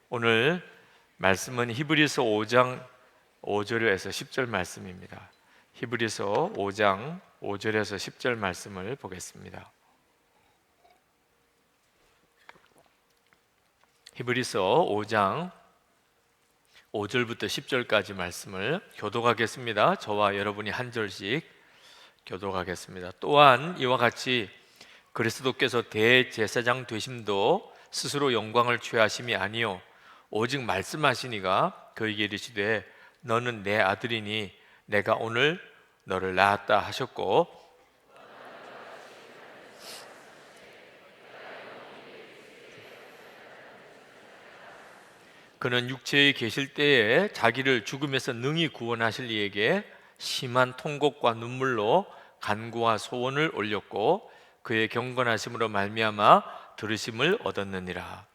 오늘 말씀은 히브리서 5장 5절에서 10절 말씀입니다. 히브리서 5장 5절에서 10절 말씀을 보겠습니다. 히브리서 5장 5절부터 10절까지 말씀을 교독하겠습니다. 저와 여러분이 한 절씩 교독하겠습니다. 또한 이와 같이 그리스도께서 대제사장 되심도 스스로 영광을 취하심이 아니요 오직 말씀하시니가 그에게 이르시되 너는 내 아들이니 내가 오늘 너를 낳았다 하셨고, 그는 육체에 계실 때에 자기를 죽음에서 능히 구원하실 이에게 심한 통곡과 눈물로 간구와 소원을 올렸고 그의 경건하심으로 말미암아 들으심을 얻었느니라.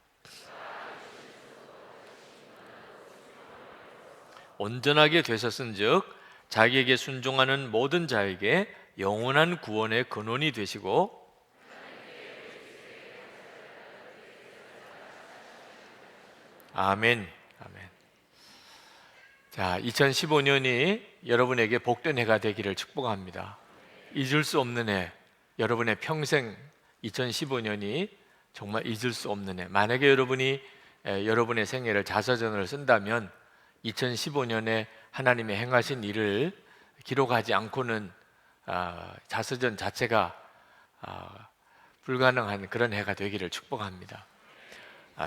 온전하게 되셨은즉 자기에게 순종하는 모든 자에게 영원한 구원의 근원이 되시고, 아멘. 아멘. 자, 2015년이 여러분에게 복된 해가 되기를 축복합니다. 잊을 수 없는 해, 여러분의 평생 2015년이 정말 잊을 수 없는 해. 만약에 여러분이 여러분의 생애를 자서전을 쓴다면 2015년에 하나님의 행하신 일을 기록하지 않고는 자서전 자체가 불가능한 그런 해가 되기를 축복합니다.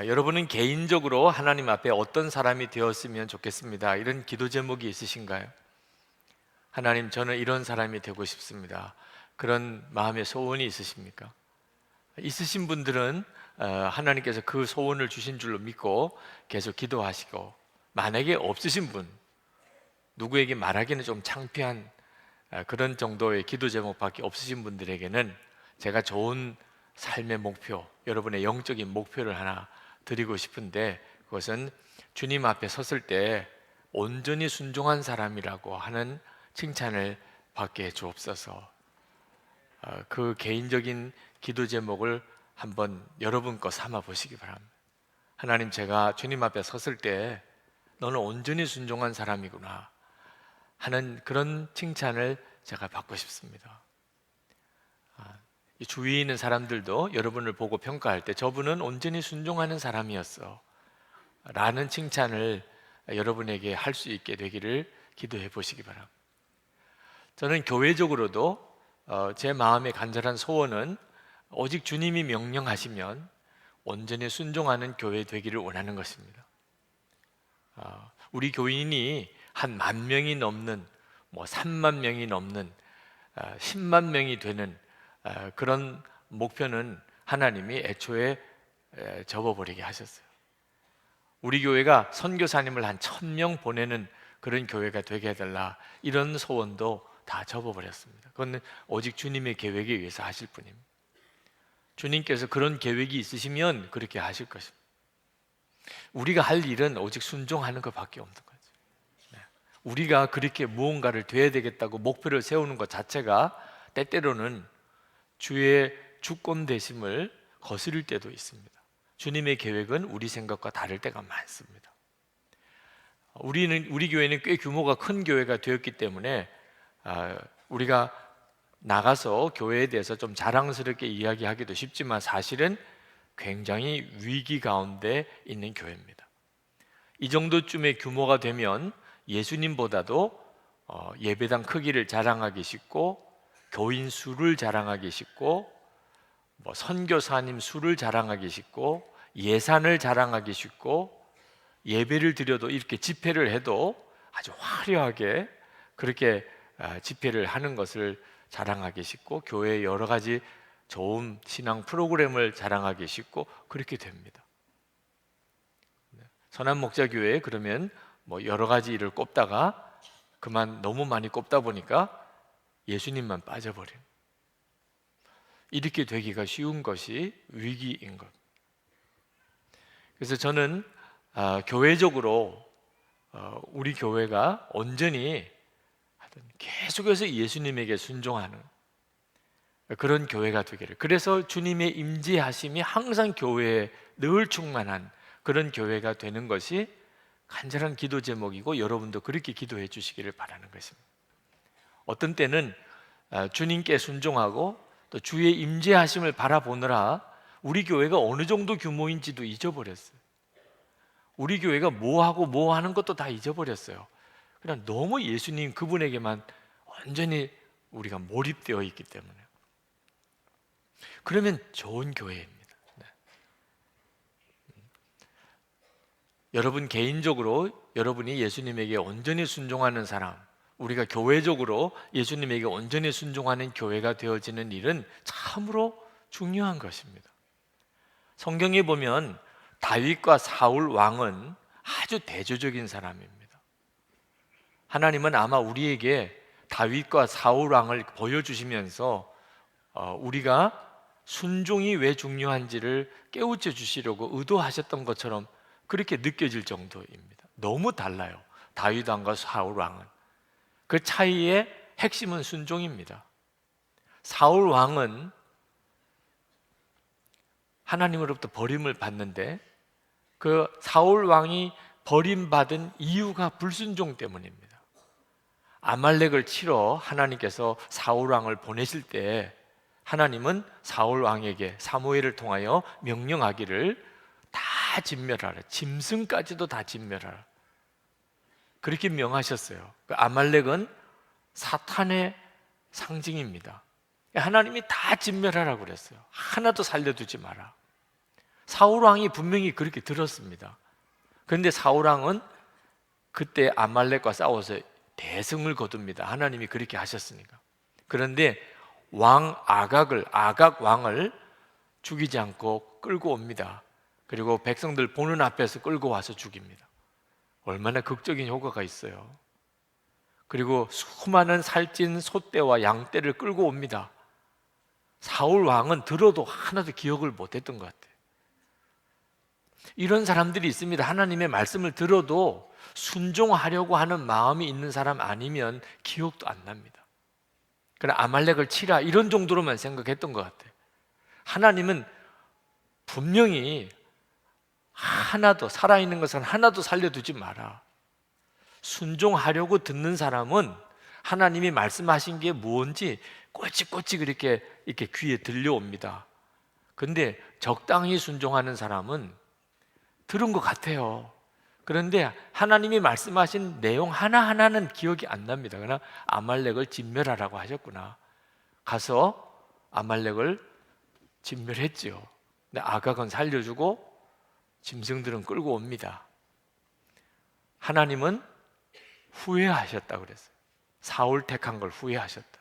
여러분은 개인적으로 하나님 앞에 어떤 사람이 되었으면 좋겠습니다. 이런 기도 제목이 있으신가요? 하나님, 저는 이런 사람이 되고 싶습니다. 그런 마음의 소원이 있으십니까? 있으신 분들은 하나님께서 그 소원을 주신 줄로 믿고 계속 기도하시고, 만약에 없으신 분, 누구에게 말하기는 좀 창피한 그런 정도의 기도 제목밖에 없으신 분들에게는 제가 좋은 삶의 목표, 여러분의 영적인 목표를 하나 드리고 싶은데, 그것은 주님 앞에 섰을 때 온전히 순종한 사람이라고 하는 칭찬을 받게 해 주옵소서. 그 개인적인 기도 제목을 한번 여러분 거 삼아 보시기 바랍니다. 하나님, 제가 주님 앞에 섰을 때 너는 온전히 순종한 사람이구나 하는 그런 칭찬을 제가 받고 싶습니다. 주위에 있는 사람들도 여러분을 보고 평가할 때 저분은 온전히 순종하는 사람이었어 라는 칭찬을 여러분에게 할 수 있게 되기를 기도해 보시기 바랍니다. 저는 교회적으로도 제 마음의 간절한 소원은 오직 주님이 명령하시면 온전히 순종하는 교회 되기를 원하는 것입니다. 우리 교인이 한 10,000명이 넘는, 3만 명이 넘는, 10만 명이 되는 그런 목표는 하나님이 애초에 접어버리게 하셨어요. 우리 교회가 선교사님을 한 1,000명 보내는 그런 교회가 되게 해달라, 이런 소원도 다 접어버렸습니다. 그건 오직 주님의 계획에 의해서 하실 뿐입니다. 주님께서 그런 계획이 있으시면 그렇게 하실 것입니다. 우리가 할 일은 오직 순종하는 것밖에 없는 거죠. 우리가 그렇게 무언가를 돼야 되겠다고 목표를 세우는 것 자체가 때때로는 주의 주권 되심을 거스릴 때도 있습니다. 주님의 계획은 우리 생각과 다를 때가 많습니다. 우리 교회는 꽤 규모가 큰 교회가 되었기 때문에 우리가 나가서 교회에 대해서 좀 자랑스럽게 이야기하기도 쉽지만 사실은 굉장히 위기 가운데 있는 교회입니다. 이 정도쯤의 규모가 되면 예수님보다도 예배당 크기를 자랑하기 쉽고, 교인 수를 자랑하기 쉽고, 선교사님 수를 자랑하기 쉽고, 예산을 자랑하기 쉽고, 예배를 드려도 이렇게 집회를 해도 아주 화려하게 그렇게 집회를 하는 것을 자랑하기 쉽고, 교회의 여러 가지 좋은 신앙 프로그램을 자랑하기 쉽고 그렇게 됩니다. 선한목자교회에 그러면 여러 가지 일을 꼽다가 그만 너무 많이 꼽다 보니까 예수님만 빠져버린, 이렇게 되기가 쉬운 것이 위기인 것. 그래서 저는 교회적으로 우리 교회가 온전히 계속해서 예수님에게 순종하는 그런 교회가 되기를, 그래서 주님의 임재하심이 항상 교회에 늘 충만한 그런 교회가 되는 것이 간절한 기도 제목이고, 여러분도 그렇게 기도해 주시기를 바라는 것입니다. 어떤 때는 주님께 순종하고 또 주의 임재하심을 바라보느라 우리 교회가 어느 정도 규모인지도 잊어버렸어요. 우리 교회가 뭐하고 뭐 하는 것도 다 잊어버렸어요. 그냥 너무 예수님 그분에게만 완전히 우리가 몰입되어 있기 때문에. 그러면 좋은 교회입니다. 네. 여러분 개인적으로 여러분이 예수님에게 온전히 순종하는 사람, 우리가 교회적으로 예수님에게 온전히 순종하는 교회가 되어지는 일은 참으로 중요한 것입니다. 성경에 보면 다윗과 사울 왕은 아주 대조적인 사람입니다. 하나님은 아마 우리에게 다윗과 사울 왕을 보여주시면서 우리가 순종이 왜 중요한지를 깨우쳐 주시려고 의도하셨던 것처럼 그렇게 느껴질 정도입니다. 너무 달라요. 다윗 왕과 사울 왕은. 그 차이의 핵심은 순종입니다. 사울 왕은 하나님으로부터 버림을 받는데 그 사울 왕이 버림받은 이유가 불순종 때문입니다. 아말렉을 치러 하나님께서 사울 왕을 보내실 때 하나님은 사울 왕에게 사무엘을 통하여 명령하기를 다 진멸하라, 짐승까지도 다 진멸하라, 그렇게 명하셨어요. 아말렉은 사탄의 상징입니다. 하나님이 다 진멸하라고 그랬어요. 하나도 살려두지 마라. 사울 왕이 분명히 그렇게 들었습니다. 그런데 사울 왕은 그때 아말렉과 싸워서 대승을 거둡니다. 하나님이 그렇게 하셨으니까. 그런데 아각 왕을 죽이지 않고 끌고 옵니다. 그리고 백성들 보는 앞에서 끌고 와서 죽입니다. 얼마나 극적인 효과가 있어요. 그리고 수많은 살찐 소떼와 양떼를 끌고 옵니다. 사울 왕은 들어도 하나도 기억을 못했던 것 같아요. 이런 사람들이 있습니다. 하나님의 말씀을 들어도 순종하려고 하는 마음이 있는 사람 아니면 기억도 안 납니다. 그러나 아말렉을 치라 이런 정도로만 생각했던 것 같아요. 하나님은 분명히 하나도, 살아있는 것은 하나도 살려두지 마라. 순종하려고 듣는 사람은 하나님이 말씀하신 게 뭔지 꼬치꼬치 이렇게 귀에 들려옵니다. 근데 적당히 순종하는 사람은 들은 것 같아요. 그런데 하나님이 말씀하신 내용 하나하나는 기억이 안 납니다. 그러나 아말렉을 진멸하라고 하셨구나. 가서 아말렉을 진멸했지요. 근데 아각은 살려주고 짐승들은 끌고 옵니다. 하나님은 후회하셨다고 그랬어요. 사울 택한 걸 후회하셨다.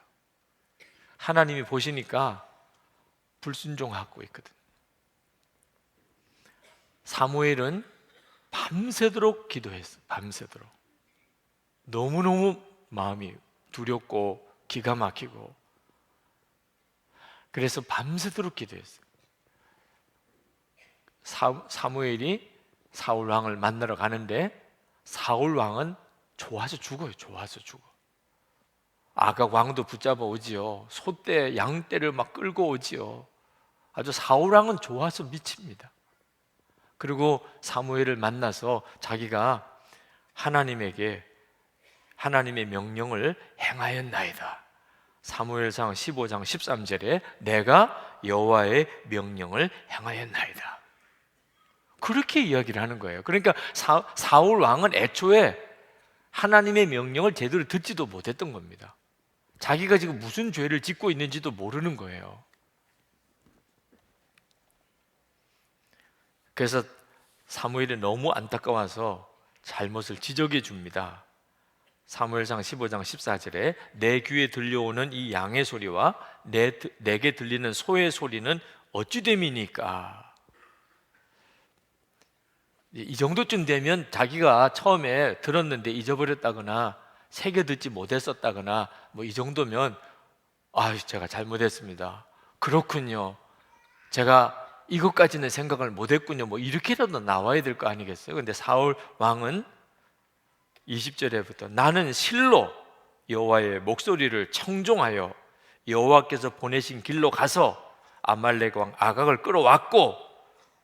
하나님이 보시니까 불순종하고 있거든. 사무엘은 밤새도록 기도했어. 밤새도록. 너무너무 마음이 두렵고 기가 막히고, 그래서 밤새도록 기도했어요. 사무엘이 사울 왕을 만나러 가는데 사울 왕은 좋아서 죽어요. 좋아서 죽어. 아각 왕도 붙잡아 오지요. 소떼, 양떼를 막 끌고 오지요. 아주 사울 왕은 좋아서 미칩니다. 그리고 사무엘을 만나서 자기가 하나님에게 하나님의 명령을 행하였나이다. 사무엘상 15장 13절에 내가 여호와의 명령을 행하였나이다. 그렇게 이야기를 하는 거예요. 그러니까 사울 왕은 애초에 하나님의 명령을 제대로 듣지도 못했던 겁니다. 자기가 지금 무슨 죄를 짓고 있는지도 모르는 거예요. 그래서 사무엘이 너무 안타까워서 잘못을 지적해 줍니다. 사무엘상 15장 14절에 내 귀에 들려오는 이 양의 소리와 내게 들리는 소의 소리는 어찌 됨이니까. 이 정도쯤 되면 자기가 처음에 들었는데 잊어버렸다거나 새겨 듣지 못했었다거나 뭐 이 정도면 제가 잘못했습니다. 그렇군요. 제가 이것까지는 생각을 못했군요. 뭐 이렇게라도 나와야 될 거 아니겠어요? 근데 사울 왕은 20절에부터 나는 실로 여호와의 목소리를 청종하여 여호와께서 보내신 길로 가서 아말렉 왕 아각을 끌어왔고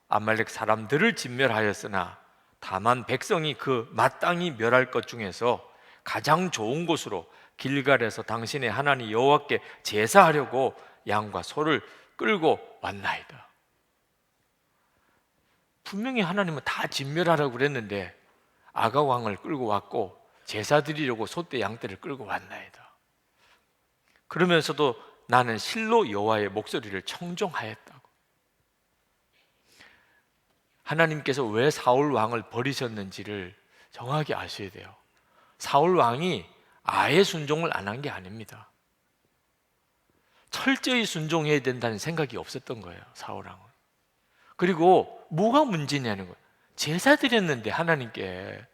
아말렉 사람들을 진멸하였으나 다만 백성이 그 마땅히 멸할 것 중에서 가장 좋은 곳으로 길갈에서 당신의 하나님 여호와께 제사하려고 양과 소를 끌고 왔나이다. 분명히 하나님은 다 진멸하라고 그랬는데 아각 왕을 끌고 왔고 제사 드리려고 소떼 양떼를 끌고 왔나이다. 그러면서도 나는 실로 여호와의 목소리를 청종하였다고. 하나님께서 왜 사울 왕을 버리셨는지를 정확히 아셔야 돼요. 사울 왕이 아예 순종을 안 한 게 아닙니다. 철저히 순종해야 된다는 생각이 없었던 거예요, 사울 왕은. 그리고 뭐가 문제냐는 거예요. 제사 드렸는데 하나님께.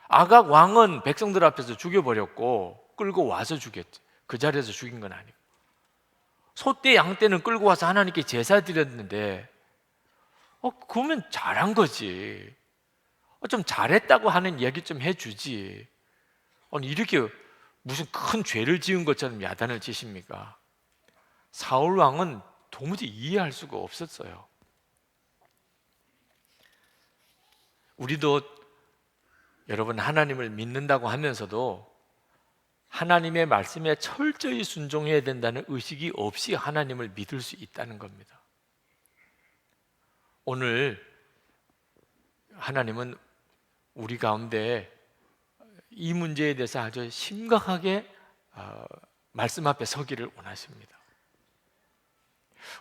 아각 왕은 백성들 앞에서 죽여버렸고 끌고 와서 죽였지. 그 자리에서 죽인 건 아니고. 소떼 양떼는 끌고 와서 하나님께 제사 드렸는데 그러면 잘한 거지. 좀 잘했다고 하는 이야기 좀 해주지. 아니 이렇게 무슨 큰 죄를 지은 것처럼 야단을 치십니까? 사울 왕은 도무지 이해할 수가 없었어요. 우리도 여러분 하나님을 믿는다고 하면서도 하나님의 말씀에 철저히 순종해야 된다는 의식이 없이 하나님을 믿을 수 있다는 겁니다. 오늘 하나님은 우리 가운데 이 문제에 대해서 아주 심각하게 말씀 앞에 서기를 원하십니다.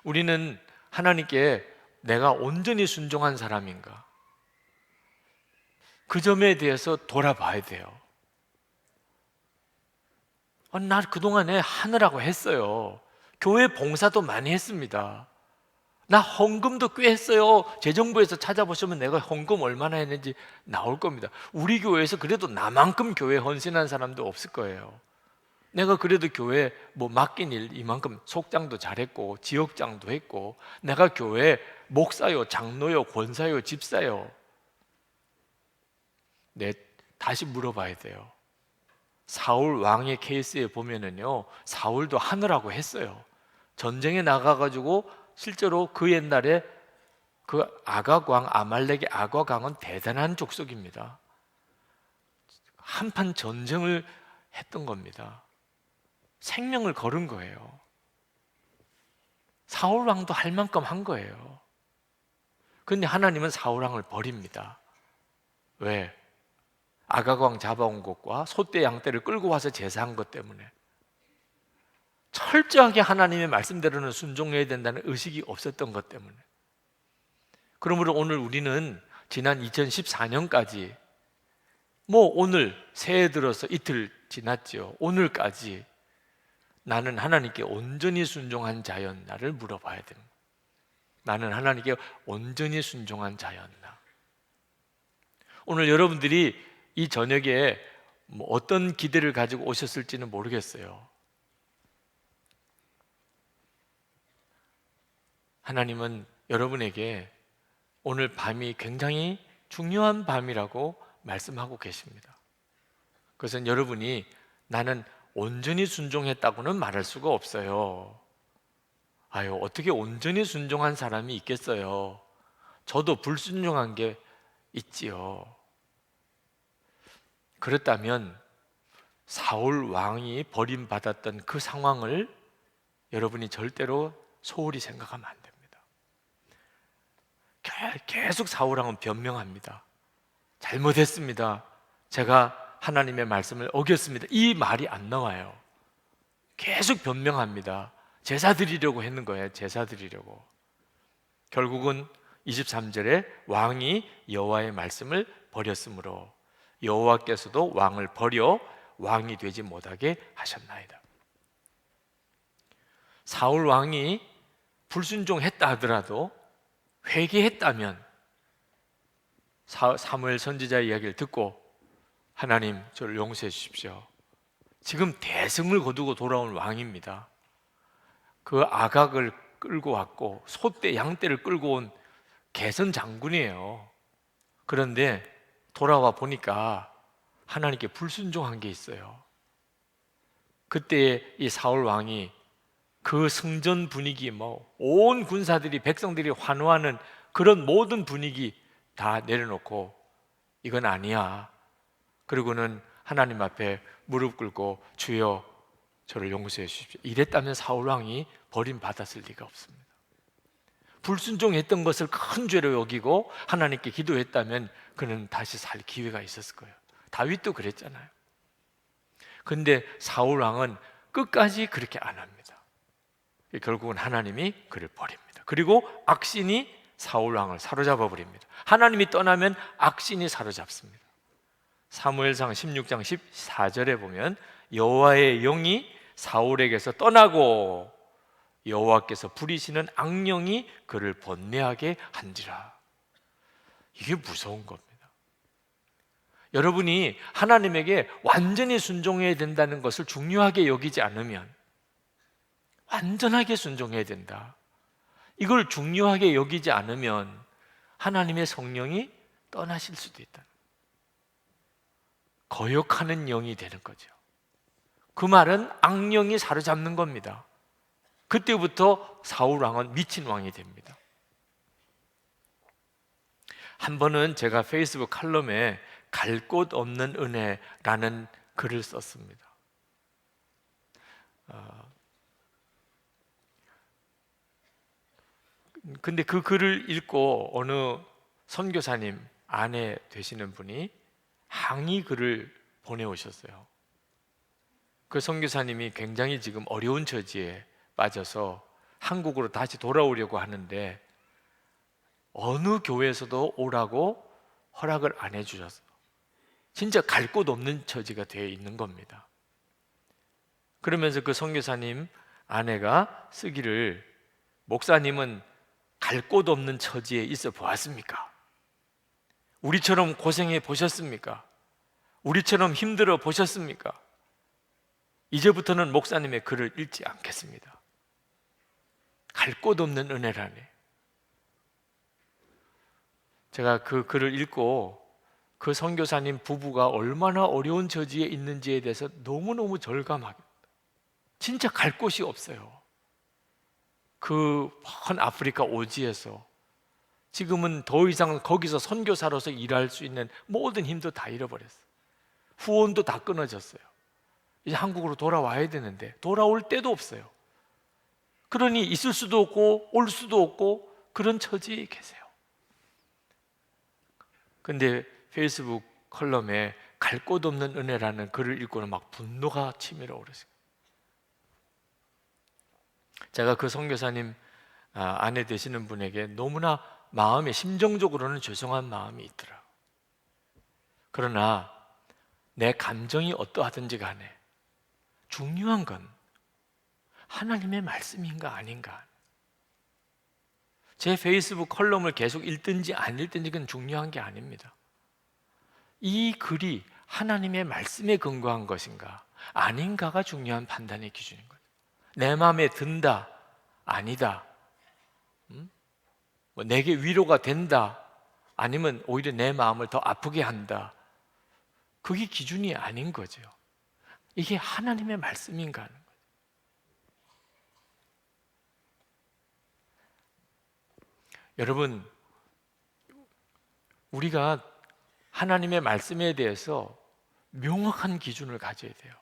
우리는 하나님께 내가 온전히 순종한 사람인가? 그 점에 대해서 돌아봐야 돼요. 나 그동안에 하느라고 했어요. 교회 봉사도 많이 했습니다. 나 헌금도 꽤 했어요. 재정부에서 찾아보시면 내가 헌금 얼마나 했는지 나올 겁니다. 우리 교회에서 그래도 나만큼 교회 헌신한 사람도 없을 거예요. 내가 그래도 교회 맡긴 일 이만큼 속장도 잘했고 지역장도 했고 내가 교회 목사요, 장로요, 권사요, 집사요. 다시 물어봐야 돼요. 사울 왕의 케이스에 보면은요, 사울도 하느라고 했어요. 전쟁에 나가가지고 실제로 그 옛날에 그 아각 왕, 아말렉의 아각 왕은 대단한 족속입니다. 한판 전쟁을 했던 겁니다. 생명을 걸은 거예요. 사울 왕도 할 만큼 한 거예요. 그런데 하나님은 사울 왕을 버립니다. 왜? 아각 왕 잡아온 것과 소떼 양떼를 끌고 와서 제사한 것 때문에. 철저하게 하나님의 말씀대로는 순종해야 된다는 의식이 없었던 것 때문에. 그러므로 오늘 우리는 지난 2014년까지 오늘 새해 들어서 이틀 지났죠. 오늘까지 나는 하나님께 온전히 순종한 자였나를 물어봐야 됩니다. 나는 하나님께 온전히 순종한 자였나? 오늘 여러분들이 이 저녁에 어떤 기대를 가지고 오셨을지는 모르겠어요. 하나님은 여러분에게 오늘 밤이 굉장히 중요한 밤이라고 말씀하고 계십니다. 그것은 여러분이 나는 온전히 순종했다고는 말할 수가 없어요. 어떻게 온전히 순종한 사람이 있겠어요? 저도 불순종한 게 있지요. 그렇다면 사울 왕이 버림받았던 그 상황을 여러분이 절대로 소홀히 생각하면 안 됩니다. 계속 사울 왕은 변명합니다. 잘못했습니다. 제가 하나님의 말씀을 어겼습니다. 이 말이 안 나와요. 계속 변명합니다. 제사 드리려고 했는 거예요. 제사 드리려고. 결국은 23절에 왕이 여호와의 말씀을 버렸으므로 여호와께서도 왕을 버려 왕이 되지 못하게 하셨나이다. 사울 왕이 불순종했다 하더라도 회개했다면 사무엘 선지자의 이야기를 듣고 하나님 저를 용서해 주십시오. 지금 대승을 거두고 돌아온 왕입니다. 그 아각을 끌고 왔고 소떼 양떼를 끌고 온 개선 장군이에요. 그런데 돌아와 보니까 하나님께 불순종한 게 있어요. 그때 이 사울 왕이 그 성전 분위기 온 군사들이 백성들이 환호하는 그런 모든 분위기 다 내려놓고 이건 아니야. 그리고는 하나님 앞에 무릎 꿇고 주여 저를 용서해 주십시오. 이랬다면 사울 왕이 버림받았을 리가 없습니다. 불순종했던 것을 큰 죄로 여기고 하나님께 기도했다면 그는 다시 살 기회가 있었을 거예요. 다윗도 그랬잖아요. 근데 사울 왕은 끝까지 그렇게 안 합니다. 결국은 하나님이 그를 버립니다. 그리고 악신이 사울 왕을 사로잡아 버립니다. 하나님이 떠나면 악신이 사로잡습니다. 사무엘상 16장 14절에 보면 여호와의 영이 사울에게서 떠나고 여호와께서 부리시는 악령이 그를 번뇌하게 한지라. 이게 무서운 겁니다. 여러분이 하나님에게 완전히 순종해야 된다는 것을 중요하게 여기지 않으면, 완전하게 순종해야 된다, 이걸 중요하게 여기지 않으면 하나님의 성령이 떠나실 수도 있다. 거역하는 영이 되는 거죠. 그 말은 악령이 사로잡는 겁니다. 그때부터 사울 왕은 미친 왕이 됩니다. 한 번은 제가 페이스북 칼럼에 갈 곳 없는 은혜라는 글을 썼습니다. 근데 그 글을 읽고 어느 선교사님 아내 되시는 분이 항의 글을 보내오셨어요. 그 선교사님이 굉장히 지금 어려운 처지에 빠져서 한국으로 다시 돌아오려고 하는데 어느 교회에서도 오라고 허락을 안 해주셨어요. 진짜 갈 곳 없는 처지가 되어 있는 겁니다. 그러면서 그 선교사님 아내가 쓰기를, 목사님은 갈 곳 없는 처지에 있어 보았습니까? 우리처럼 고생해 보셨습니까? 우리처럼 힘들어 보셨습니까? 이제부터는 목사님의 글을 읽지 않겠습니다. 갈 곳 없는 은혜라네. 제가 그 글을 읽고 그 선교사님 부부가 얼마나 어려운 처지에 있는지에 대해서 너무너무 절감하게, 진짜 갈 곳이 없어요. 그 먼 아프리카 오지에서 지금은 더 이상 거기서 선교사로서 일할 수 있는 모든 힘도 다 잃어버렸어요. 후원도 다 끊어졌어요. 이제 한국으로 돌아와야 되는데 돌아올 데도 없어요. 그러니 있을 수도 없고 올 수도 없고 그런 처지에 계세요. 근데 페이스북 컬럼에 갈 곳 없는 은혜라는 글을 읽고는 막 분노가 치밀어 오르세요. 제가 그 선교사님 아내 되시는 분에게 너무나 마음에, 심정적으로는 죄송한 마음이 있더라. 그러나 내 감정이 어떠하든지 간에 중요한 건 하나님의 말씀인가 아닌가. 제 페이스북 컬럼을 계속 읽든지 안 읽든지 그건 중요한 게 아닙니다. 이 글이 하나님의 말씀에 근거한 것인가 아닌가가 중요한 판단의 기준인 거예요. 내 마음에 든다, 아니다, 내게 위로가 된다, 아니면 오히려 내 마음을 더 아프게 한다, 그게 기준이 아닌 거죠. 이게 하나님의 말씀인가 하는 거예요. 여러분, 우리가 하나님의 말씀에 대해서 명확한 기준을 가져야 돼요.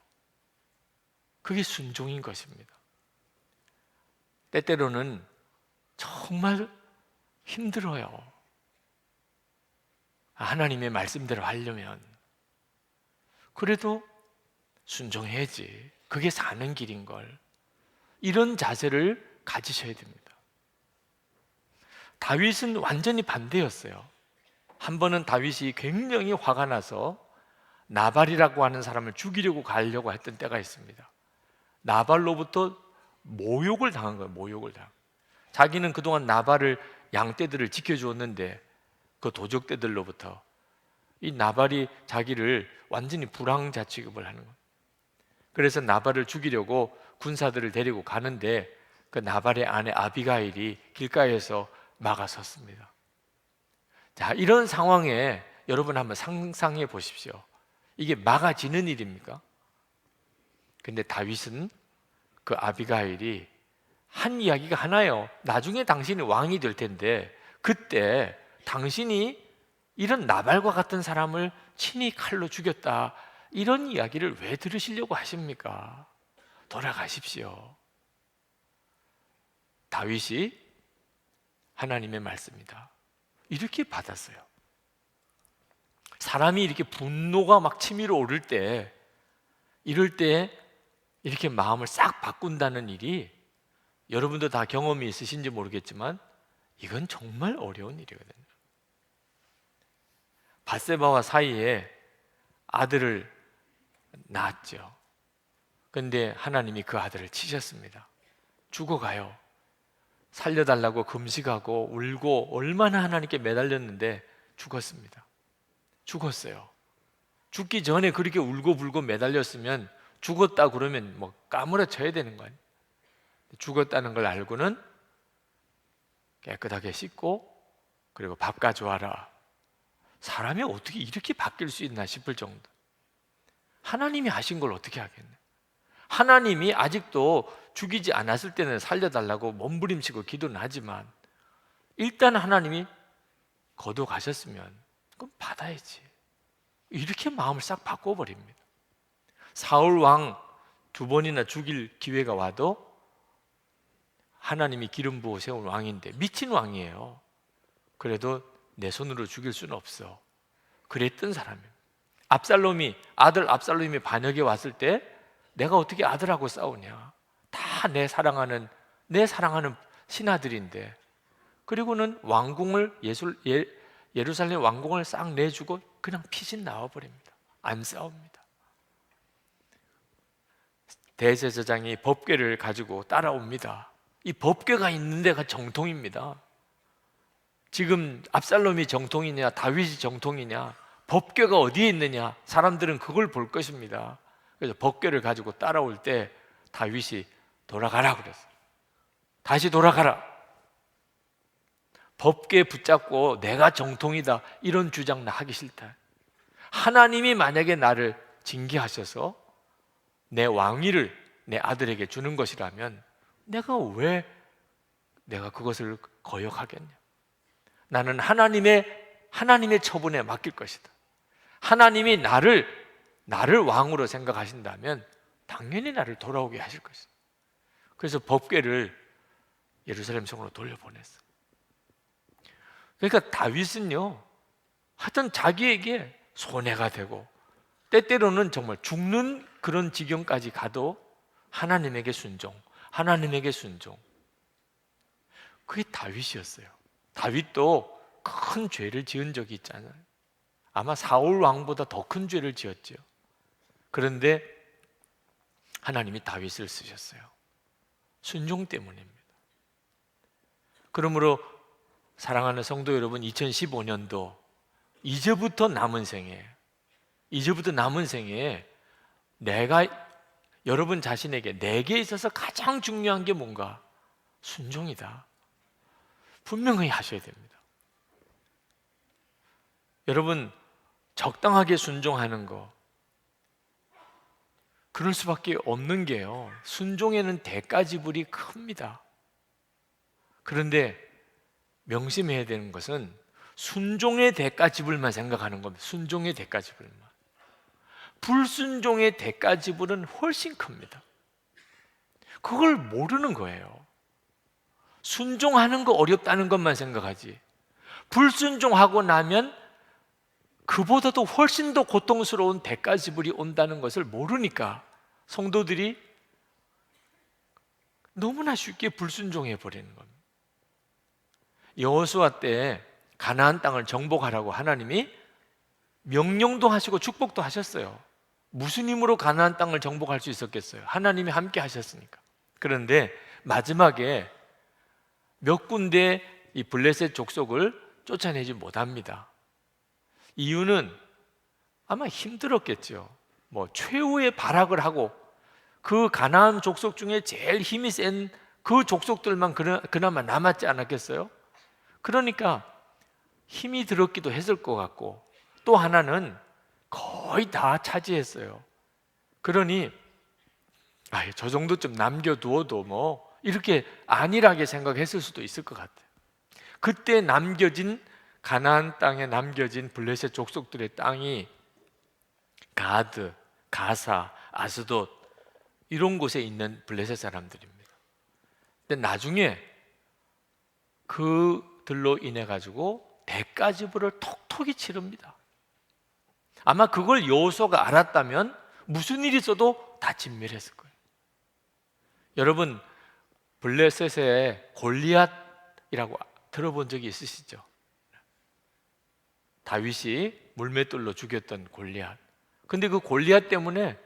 그게 순종인 것입니다. 때때로는 정말 힘들어요. 하나님의 말씀대로 하려면. 그래도 순종해야지. 그게 사는 길인 걸. 이런 자세를 가지셔야 됩니다. 다윗은 완전히 반대였어요. 한 번은 다윗이 굉장히 화가 나서 나발이라고 하는 사람을 죽이려고 가려고 했던 때가 있습니다. 나발로부터 모욕을 당한 거예요. 모욕을 당한. 자기는 그동안 나발을, 양떼들을 지켜주었는데 그 도적떼들로부터 이 나발이 자기를 완전히 불황자 취급을 하는 거예요. 그래서 나발을 죽이려고 군사들을 데리고 가는데 그 나발의 아내 아비가일이 길가에서 막아섰습니다. 자, 이런 상황에 여러분 한번 상상해 보십시오. 이게 막아지는 일입니까? 근데 다윗은 그 아비가일이 한 이야기가 하나예요. 나중에 당신이 왕이 될 텐데 그때 당신이 이런 나발과 같은 사람을 친히 칼로 죽였다, 이런 이야기를 왜 들으시려고 하십니까? 돌아가십시오. 다윗이 하나님의 말씀이다 이렇게 받았어요. 사람이 이렇게 분노가 막 치밀어 오를 때, 이럴 때 이렇게 마음을 싹 바꾼다는 일이, 여러분도 다 경험이 있으신지 모르겠지만 이건 정말 어려운 일이거든요. 밧세바와 사이에 아들을 낳았죠. 그런데 하나님이 그 아들을 치셨습니다. 죽어가요. 살려달라고 금식하고 울고 얼마나 하나님께 매달렸는데 죽었습니다. 죽었어요. 죽기 전에 그렇게 울고 불고 매달렸으면 죽었다 그러면 뭐 까무러쳐야 되는 거 아니에요. 죽었다는 걸 알고는 깨끗하게 씻고, 그리고 밥 가져와라. 사람이 어떻게 이렇게 바뀔 수 있나 싶을 정도. 하나님이 하신 걸 어떻게 하겠네. 하나님이 아직도 죽이지 않았을 때는 살려달라고 몸부림치고 기도는 하지만, 일단 하나님이 거둬가셨으면 그럼 받아야지. 이렇게 마음을 싹 바꿔버립니다. 사울 왕 2번이나 죽일 기회가 와도 하나님이 기름 부어 세운 왕인데, 미친 왕이에요. 그래도 내 손으로 죽일 수는 없어. 그랬던 사람이에요. 아들 압살롬이 반역에 왔을 때 내가 어떻게 아들하고 싸우냐. 다 내 사랑하는 신하들인데. 그리고는 왕궁을 예루살렘 왕궁을 싹 내주고 그냥 피신 나와버립니다. 안 싸웁니다. 대제사장이 법궤를 가지고 따라옵니다. 이 법궤가 있는 데가 정통입니다. 지금 압살롬이 정통이냐 다윗이 정통이냐, 법궤가 어디에 있느냐, 사람들은 그걸 볼 것입니다. 그래서 법궤를 가지고 따라올 때 다윗이 돌아가라 그랬어요. 다시 돌아가라. 법궤 붙잡고 내가 정통이다 이런 주장 나 하기 싫다. 하나님이 만약에 나를 징계하셔서 내 왕위를 내 아들에게 주는 것이라면 내가 그것을 거역하겠냐. 나는 하나님의 처분에 맡길 것이다. 하나님이 나를 왕으로 생각하신다면 당연히 나를 돌아오게 하실 것이다. 그래서 법궤를 예루살렘 성으로 돌려보냈어. 그러니까 다윗은요, 하여튼 자기에게 손해가 되고 때때로는 정말 죽는 그런 지경까지 가도 하나님에게 순종. 그게 다윗이었어요. 다윗도 큰 죄를 지은 적이 있잖아요. 아마 사울 왕보다 더 큰 죄를 지었죠. 그런데 하나님이 다윗을 쓰셨어요. 순종 때문입니다. 그러므로 사랑하는 성도 여러분, 2015년도 이제부터 남은 생에 내가 여러분 자신에게 내게 있어서 가장 중요한 게 뭔가? 순종이다. 분명히 하셔야 됩니다. 여러분, 적당하게 순종하는 거, 그럴 수밖에 없는 게요, 순종에는 대가 지불이 큽니다. 그런데 명심해야 되는 것은 순종의 대가 지불만 생각하는 겁니다. 순종의 대가 지불만. 불순종의 대가 지불은 훨씬 큽니다. 그걸 모르는 거예요. 순종하는 거 어렵다는 것만 생각하지, 불순종하고 나면 그보다도 훨씬 더 고통스러운 대가 지불이 온다는 것을 모르니까 성도들이 너무나 쉽게 불순종해 버리는 겁니다. 여호수아 때 가나안 땅을 정복하라고 하나님이 명령도 하시고 축복도 하셨어요. 무슨 힘으로 가나안 땅을 정복할 수 있었겠어요? 하나님이 함께 하셨으니까. 그런데 마지막에 몇 군데 이 블레셋 족속을 쫓아내지 못합니다. 이유는 아마 힘들었겠죠. 최후의 발악을 하고 그 가나안 족속 중에 제일 힘이 센 그 족속들만 그나마 남았지 않았겠어요? 그러니까 힘이 들었기도 했을 것 같고, 또 하나는 거의 다 차지했어요. 그러니 저 정도쯤 남겨두어도 이렇게 안일하게 생각했을 수도 있을 것 같아요. 그때 남겨진 가나안 땅에 남겨진 블레셋 족속들의 땅이 가드, 가사, 아스돗 이런 곳에 있는 블레셋 사람들입니다. 근데 나중에 그들로 인해 가지고 대가지불을 톡톡히 치릅니다. 아마 그걸 여호수아가 알았다면 무슨 일이 있어도 다 진멸했을 거예요. 여러분, 블레셋의 골리앗이라고 들어본 적이 있으시죠? 다윗이 물맷돌로 죽였던 골리앗. 근데 그 골리앗 때문에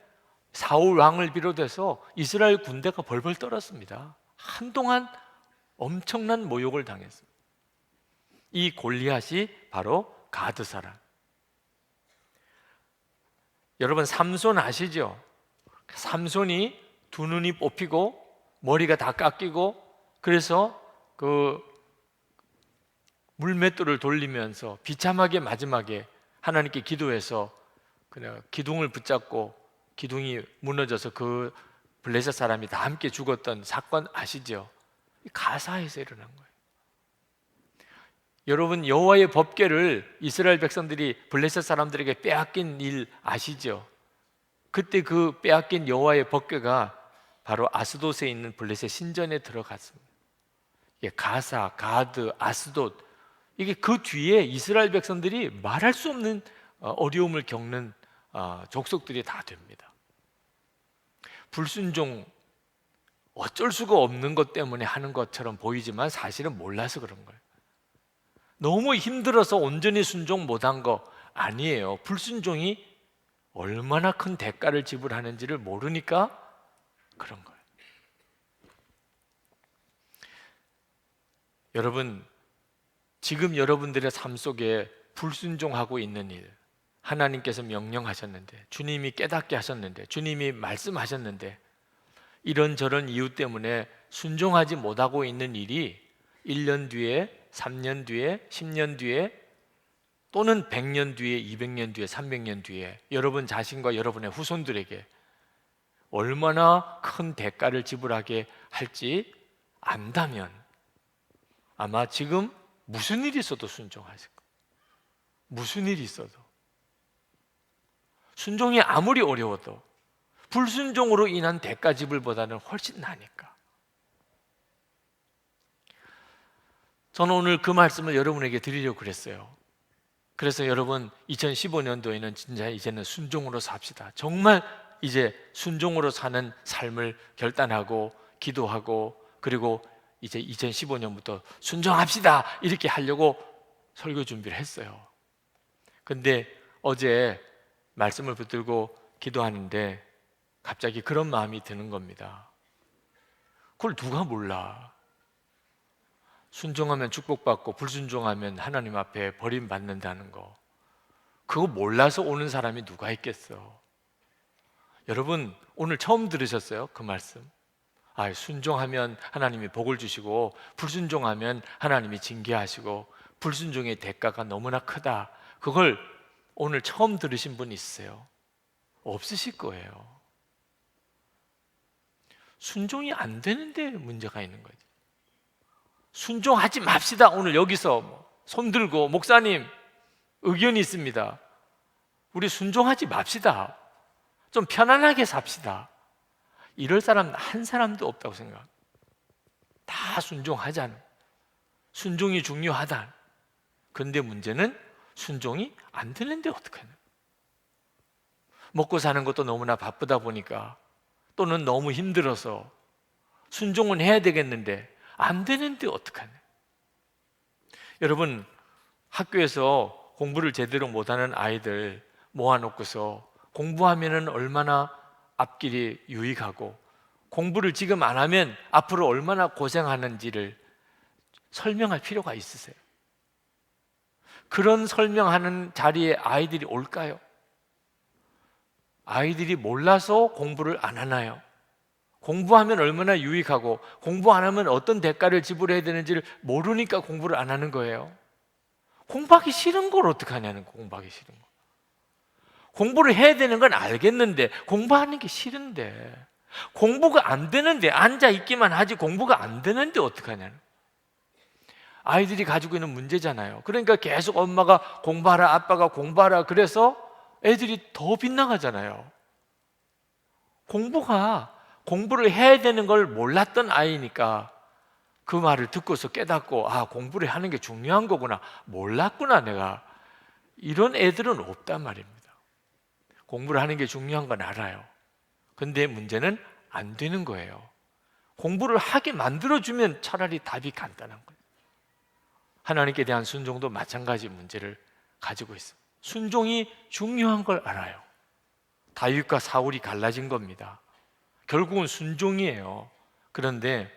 사울 왕을 비롯해서 이스라엘 군대가 벌벌 떨었습니다. 한동안 엄청난 모욕을 당했습니다. 이 골리앗이 바로 가드 사람. 여러분, 삼손 아시죠? 삼손이 두 눈이 뽑히고 머리가 다 깎이고, 그래서 그 물맷돌을 돌리면서 비참하게 마지막에 하나님께 기도해서 그냥 기둥을 붙잡고 기둥이 무너져서 그 블레셋 사람이 다 함께 죽었던 사건 아시죠? 가사에서 일어난 거예요. 여러분, 여호와의 법궤를 이스라엘 백성들이 블레셋 사람들에게 빼앗긴 일 아시죠? 그때 그 빼앗긴 여호와의 법궤가 바로 아스돗에 있는 블레셋 신전에 들어갔습니다. 가사, 가드, 아스돗, 이게 그 뒤에 이스라엘 백성들이 말할 수 없는 어려움을 겪는 족속들이 다 됩니다. 불순종, 어쩔 수가 없는 것 때문에 하는 것처럼 보이지만 사실은 몰라서 그런 거예요. 너무 힘들어서 온전히 순종 못한 거 아니에요. 불순종이 얼마나 큰 대가를 지불하는지를 모르니까 그런 거예요. 여러분, 지금 여러분들의 삶 속에 불순종하고 있는 일, 하나님께서 명령하셨는데, 주님이 깨닫게 하셨는데, 주님이 말씀하셨는데, 이런저런 이유 때문에 순종하지 못하고 있는 일이 1년 뒤에, 3년 뒤에, 10년 뒤에, 또는 100년 뒤에, 200년 뒤에, 300년 뒤에 여러분 자신과 여러분의 후손들에게 얼마나 큰 대가를 지불하게 할지 안다면 아마 지금 무슨 일이 있어도 순종하실 거예요. 무슨 일이 있어도. 순종이 아무리 어려워도 불순종으로 인한 대가 지불보다는 훨씬 나으니까. 저는 오늘 그 말씀을 여러분에게 드리려고 그랬어요. 그래서 여러분, 2015년도에는 진짜 이제는 순종으로 삽시다. 정말 이제 순종으로 사는 삶을 결단하고 기도하고, 그리고 이제 2015년부터 순종합시다 이렇게 하려고 설교 준비를 했어요. 근데 어제 말씀을 붙들고 기도하는데 갑자기 그런 마음이 드는 겁니다. 그걸 누가 몰라? 순종하면 축복받고 불순종하면 하나님 앞에 버림받는다는 거, 그거 몰라서 오는 사람이 누가 있겠어? 여러분, 오늘 처음 들으셨어요? 그 말씀? 순종하면 하나님이 복을 주시고 불순종하면 하나님이 징계하시고 불순종의 대가가 너무나 크다, 그걸 오늘 처음 들으신 분 있으세요? 없으실 거예요. 순종이 안 되는데 문제가 있는 거지. 순종하지 맙시다. 오늘 여기서 손 들고, 목사님 의견이 있습니다, 우리 순종하지 맙시다, 좀 편안하게 삽시다, 이럴 사람 한 사람도 없다고 생각합니다. 다 순종하자는, 순종이 중요하다. 그런데 문제는 순종이 안 되는데 어떡하냐. 먹고 사는 것도 너무나 바쁘다 보니까, 또는 너무 힘들어서 순종은 해야 되겠는데 안 되는데 어떡하냐. 여러분, 학교에서 공부를 제대로 못하는 아이들 모아놓고서 공부하면 얼마나 앞길이 유익하고, 공부를 지금 안 하면 앞으로 얼마나 고생하는지를 설명할 필요가 있으세요? 그런 설명하는 자리에 아이들이 올까요? 아이들이 몰라서 공부를 안 하나요? 공부하면 얼마나 유익하고 공부 안 하면 어떤 대가를 지불해야 되는지를 모르니까 공부를 안 하는 거예요. 공부하기 싫은 걸 어떡하냐는, 공부하기 싫은 거. 공부를 해야 되는 건 알겠는데 공부하는 게 싫은데, 공부가 안 되는데 앉아 있기만 하지 공부가 안 되는데 어떡하냐는. 아이들이 가지고 있는 문제잖아요. 그러니까 계속 엄마가 공부하라, 아빠가 공부하라, 그래서 애들이 더 빗나가잖아요. 공부를 해야 되는 걸 몰랐던 아이니까 그 말을 듣고서 깨닫고, 아, 공부를 하는 게 중요한 거구나, 몰랐구나 내가. 이런 애들은 없단 말입니다. 공부를 하는 게 중요한 건 알아요. 근데 문제는 안 되는 거예요. 공부를 하게 만들어주면 차라리 답이 간단한 거예요. 하나님께 대한 순종도 마찬가지 문제를 가지고 있어요. 순종이 중요한 걸 알아요. 다윗과 사울이 갈라진 겁니다. 결국은 순종이에요. 그런데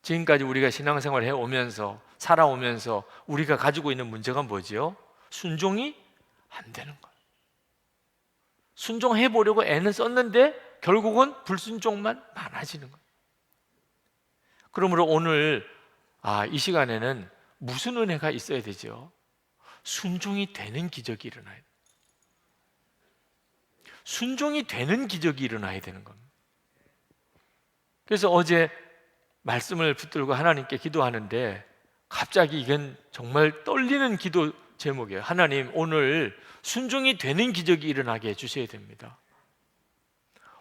지금까지 우리가 신앙생활을 해오면서, 살아오면서 우리가 가지고 있는 문제가 뭐지요? 순종이 안 되는 거예요. 순종해 보려고 애는 썼는데 결국은 불순종만 많아지는 거예요. 그러므로 오늘 이 시간에는 무슨 은혜가 있어야 되죠? 순종이 되는 기적이 일어나야 돼요. 순종이 되는 기적이 일어나야 되는 겁니다. 그래서 어제 말씀을 붙들고 하나님께 기도하는데 갑자기 이건 정말 떨리는 기도 제목이에요. 하나님, 오늘 순종이 되는 기적이 일어나게 해주셔야 됩니다.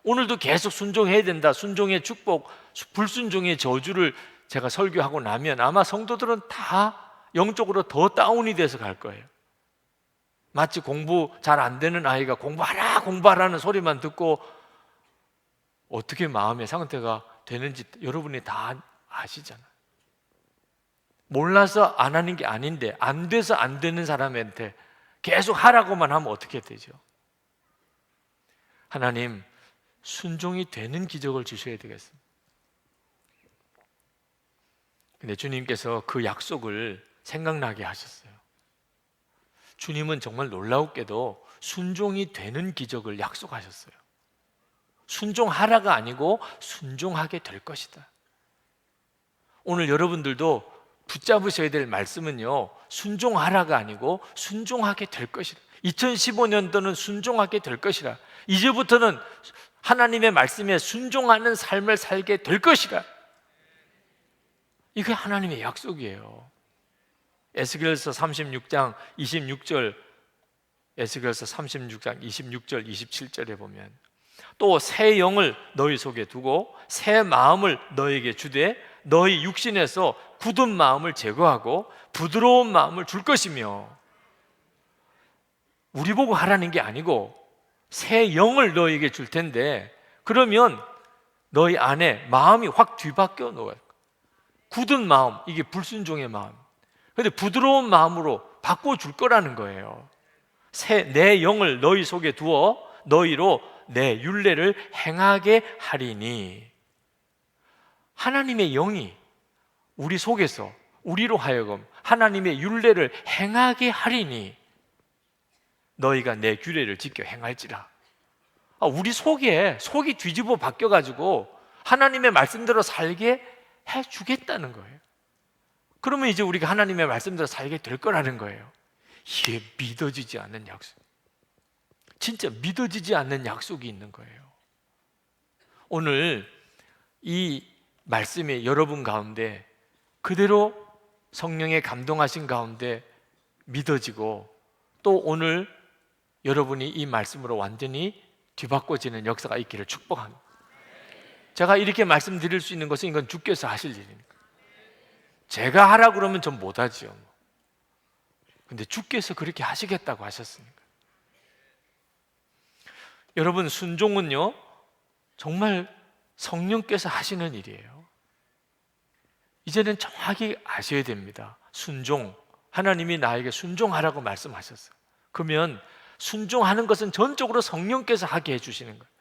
오늘도 계속 순종해야 된다, 순종의 축복, 불순종의 저주를 제가 설교하고 나면 아마 성도들은 다 영적으로 더 다운이 돼서 갈 거예요. 마치 공부 잘 안 되는 아이가 공부하라는 소리만 듣고 어떻게 마음의 상태가 되는지 여러분이 다 아시잖아요. 몰라서 안 하는 게 아닌데 안 돼서 안 되는 사람한테 계속 하라고만 하면 어떻게 되죠? 하나님, 순종이 되는 기적을 주셔야 되겠습니다. 근데 주님께서 그 약속을 생각나게 하셨어요. 주님은 정말 놀라웠게도 순종이 되는 기적을 약속하셨어요. 순종하라가 아니고 순종하게 될 것이다. 오늘 여러분들도 붙잡으셔야 될 말씀은요, 순종하라가 아니고 순종하게 될 것이다. 2015년도는 순종하게 될 것이라. 이제부터는 하나님의 말씀에 순종하는 삶을 살게 될 것이라. 이게 하나님의 약속이에요. 에스겔서 36장 26절, 에스겔서 36장 26절 27절에 보면 또 새 영을 너희 속에 두고 새 마음을 너희에게 주되 너희 육신에서 굳은 마음을 제거하고 부드러운 마음을 줄 것이며, 우리 보고 하라는 게 아니고 새 영을 너희에게 줄 텐데, 그러면 너희 안에 마음이 확 뒤바뀌어 놓아요. 굳은 마음, 이게 불순종의 마음. 그런데 부드러운 마음으로 바꿔줄 거라는 거예요. 내 영을 너희 속에 두어 너희로 내 율례를 행하게 하리니. 하나님의 영이 우리 속에서 우리로 하여금 하나님의 율례를 행하게 하리니 너희가 내 규례를 지켜 행할지라. 우리 속이 뒤집어 바뀌어가지고 하나님의 말씀대로 살게 해주겠다는 거예요. 그러면 이제 우리가 하나님의 말씀대로 살게 될 거라는 거예요. 이게 믿어지지 않는 약속, 진짜 믿어지지 않는 약속이 있는 거예요. 오늘 이 말씀이 여러분 가운데 그대로 성령의 감동하신 가운데 믿어지고, 또 오늘 여러분이 이 말씀으로 완전히 뒤바꿔지는 역사가 있기를 축복합니다. 제가 이렇게 말씀드릴 수 있는 것은 이건 주께서 하실 일이니까. 제가 하라 그러면 전 못하지요. 근데 주께서 그렇게 하시겠다고 하셨으니까. 여러분, 순종은요 정말 성령께서 하시는 일이에요. 이제는 정확히 아셔야 됩니다. 순종, 하나님이 나에게 순종하라고 말씀하셨어요. 그러면 순종하는 것은 전적으로 성령께서 하게 해주시는 거예요.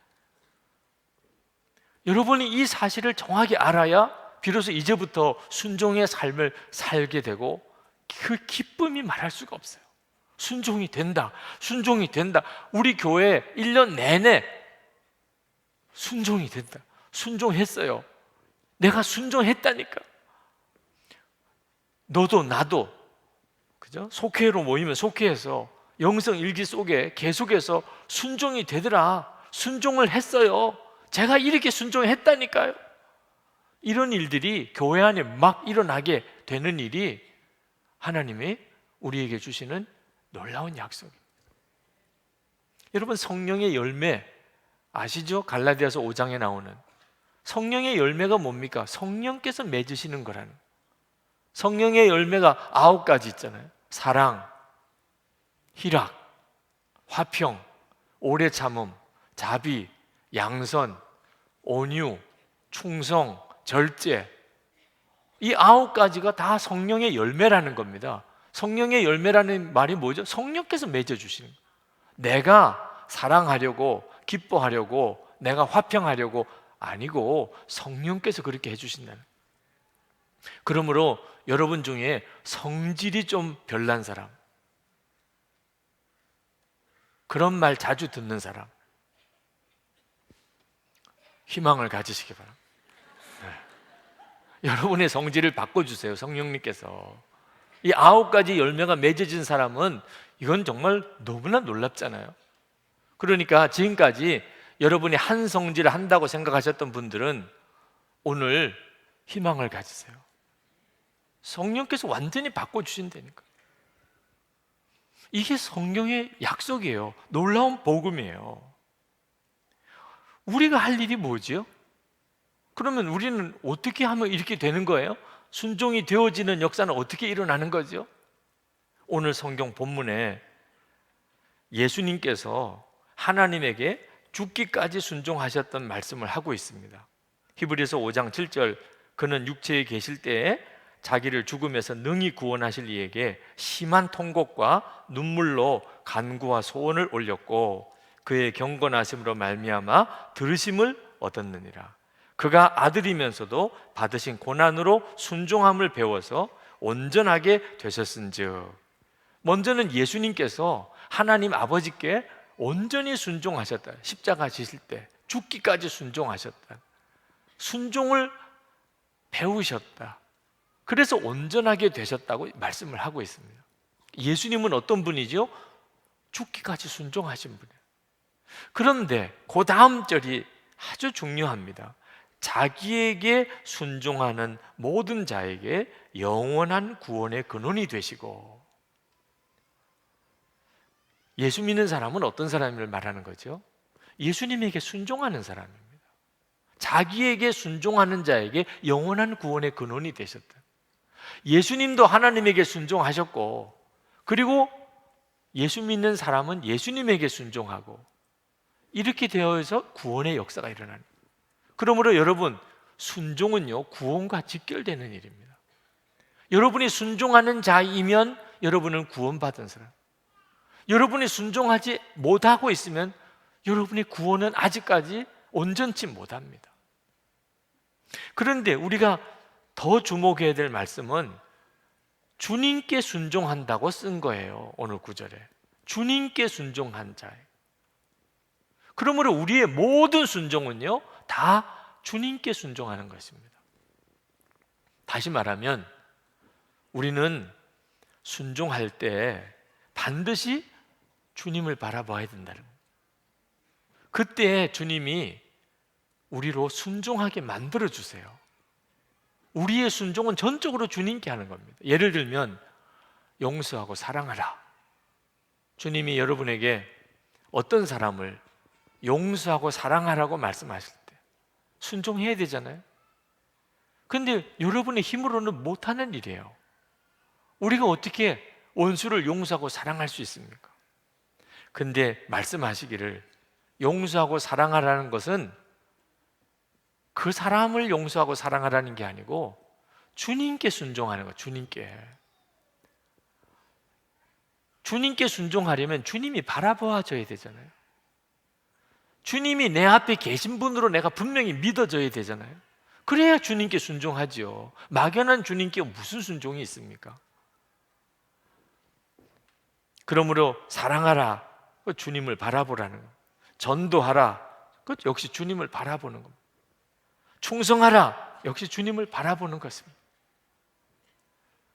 여러분이 이 사실을 정확히 알아야 비로소 이제부터 순종의 삶을 살게 되고, 그 기쁨이 말할 수가 없어요. 순종이 된다, 순종이 된다. 우리 교회 1년 내내 순종이 된다, 순종했어요. 내가 순종했다니까. 너도 나도, 그죠? 속회로 모이면 속회에서 영성 일기 속에 계속해서 순종이 되더라, 순종을 했어요, 제가 이렇게 순종했다니까요. 이런 일들이 교회 안에 막 일어나게 되는 일이 하나님이 우리에게 주시는 놀라운 약속입니다. 여러분, 성령의 열매 아시죠? 갈라디아서 5장에 나오는 성령의 열매가 뭡니까? 성령께서 맺으시는 거라는. 성령의 열매가 9가지 있잖아요. 사랑, 희락, 화평, 오래 참음, 자비, 양선, 온유, 충성, 절제. 이 9가지가 다 성령의 열매라는 겁니다. 성령의 열매라는 말이 뭐죠? 성령께서 맺어주시는 거예요. 내가 사랑하려고, 기뻐하려고, 내가 화평하려고 아니고 성령께서 그렇게 해주신다는 거예요. 그러므로 여러분 중에 성질이 좀 별난 사람, 그런 말 자주 듣는 사람, 희망을 가지시기 바랍니다. 네. 여러분의 성질을 바꿔주세요. 성령님께서. 이 9가지 열매가 맺어진 사람은 이건 정말 너무나 놀랍잖아요. 그러니까 지금까지 여러분이 한 성질을 한다고 생각하셨던 분들은 오늘 희망을 가지세요. 성령께서 완전히 바꿔주신다니까. 이게 성령의 약속이에요. 놀라운 복음이에요. 우리가 할 일이 뭐지요? 그러면 우리는 어떻게 하면 이렇게 되는 거예요? 순종이 되어지는 역사는 어떻게 일어나는 거죠? 오늘 성경 본문에 예수님께서 하나님에게 죽기까지 순종하셨던 말씀을 하고 있습니다. 히브리서 5장 7절, 그는 육체에 계실 때에 자기를 죽음에서 능히 구원하실 이에게 심한 통곡과 눈물로 간구와 소원을 올렸고 그의 경건하심으로 말미암아 들으심을 얻었느니라. 그가 아들이면서도 받으신 고난으로 순종함을 배워서 온전하게 되셨은즉. 먼저는 예수님께서 하나님 아버지께 온전히 순종하셨다. 십자가 지실 때 죽기까지 순종하셨다. 순종을 배우셨다. 그래서 온전하게 되셨다고 말씀을 하고 있습니다. 예수님은 어떤 분이죠? 죽기까지 순종하신 분이에요. 그런데 그 다음 절이 아주 중요합니다. 자기에게 순종하는 모든 자에게 영원한 구원의 근원이 되시고. 예수 믿는 사람은 어떤 사람을 말하는 거죠? 예수님에게 순종하는 사람입니다. 자기에게 순종하는 자에게 영원한 구원의 근원이 되셨다. 예수님도 하나님에게 순종하셨고, 그리고 예수 믿는 사람은 예수님에게 순종하고, 이렇게 되어서 구원의 역사가 일어나는 거예요. 그러므로 여러분, 순종은요 구원과 직결되는 일입니다. 여러분이 순종하는 자이면 여러분은 구원받은 사람, 여러분이 순종하지 못하고 있으면 여러분의 구원은 아직까지 온전치 못합니다. 그런데 우리가 더 주목해야 될 말씀은 주님께 순종한다고 쓴 거예요. 오늘 구절에 주님께 순종한 자예요. 그러므로 우리의 모든 순종은요 다 주님께 순종하는 것입니다. 다시 말하면 우리는 순종할 때 반드시 주님을 바라봐야 된다는 거예요. 그때 주님이 우리로 순종하게 만들어 주세요. 우리의 순종은 전적으로 주님께 하는 겁니다. 예를 들면 용서하고 사랑하라. 주님이 여러분에게 어떤 사람을 용서하고 사랑하라고 말씀하실 때 순종해야 되잖아요. 근데 여러분의 힘으로는 못하는 일이에요. 우리가 어떻게 원수를 용서하고 사랑할 수 있습니까? 근데 말씀하시기를 용서하고 사랑하라는 것은 그 사람을 용서하고 사랑하라는 게 아니고 주님께 순종하는 거예요. 주님께 순종하려면 주님이 바라보아줘야 되잖아요. 주님이 내 앞에 계신 분으로 내가 분명히 믿어져야 되잖아요. 그래야 주님께 순종하죠. 막연한 주님께 무슨 순종이 있습니까? 그러므로 사랑하라, 그 주님을 바라보라는 것. 전도하라, 그 역시 주님을 바라보는 것. 충성하라, 역시 주님을 바라보는 것입니다.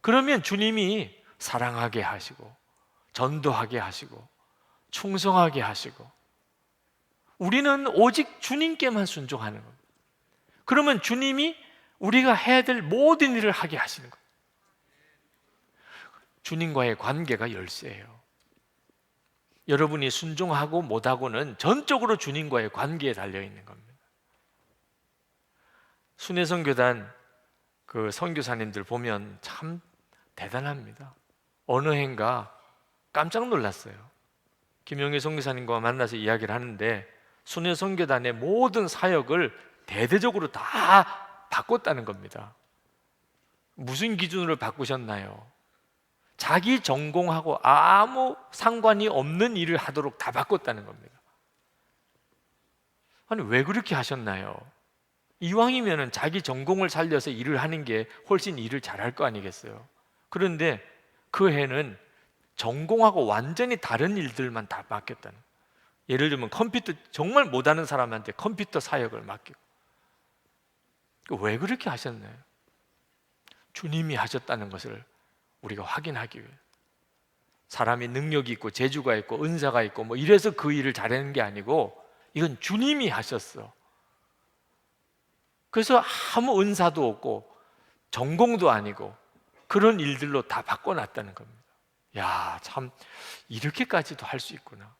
그러면 주님이 사랑하게 하시고 전도하게 하시고 충성하게 하시고 우리는 오직 주님께만 순종하는 겁니다. 그러면 주님이 우리가 해야 될 모든 일을 하게 하시는 거예요. 주님과의 관계가 열쇠예요. 여러분이 순종하고 못하고는 전적으로 주님과의 관계에 달려있는 겁니다. 순회선교단 그 선교사님들 보면 참 대단합니다. 어느 해인가 깜짝 놀랐어요. 김영희 선교사님과 만나서 이야기를 하는데 순회선교단의 모든 사역을 대대적으로 다 바꿨다는 겁니다. 무슨 기준으로 바꾸셨나요? 자기 전공하고 아무 상관이 없는 일을 하도록 다 바꿨다는 겁니다. 아니, 왜 그렇게 하셨나요? 이왕이면 자기 전공을 살려서 일을 하는 게 훨씬 일을 잘할 거 아니겠어요? 그런데 그 해는 전공하고 완전히 다른 일들만 다 맡겼다는 거예요. 예를 들면 컴퓨터 정말 못하는 사람한테 컴퓨터 사역을 맡기고. 왜 그렇게 하셨나요? 주님이 하셨다는 것을 우리가 확인하기 위해. 사람이 능력이 있고 재주가 있고 은사가 있고 뭐 이래서 그 일을 잘하는 게 아니고 이건 주님이 하셨어. 그래서 아무 은사도 없고 전공도 아니고 그런 일들로 다 바꿔놨다는 겁니다. 야, 참 이렇게까지도 할 수 있구나.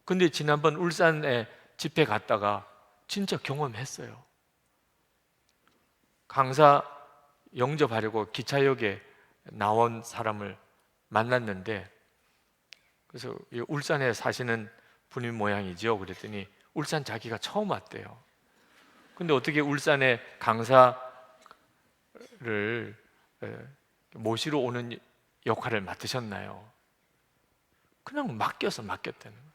근데 지난번 울산에 집회 갔다가 진짜 경험했어요. 강사 영접하려고 기차역에 나온 사람을 만났는데, 그래서 울산에 사시는 분인 모양이죠. 그랬더니 울산 자기가 처음 왔대요. 근데 어떻게 울산에 강사를 모시러 오는 역할을 맡으셨나요? 그냥 맡겼다는 거예요.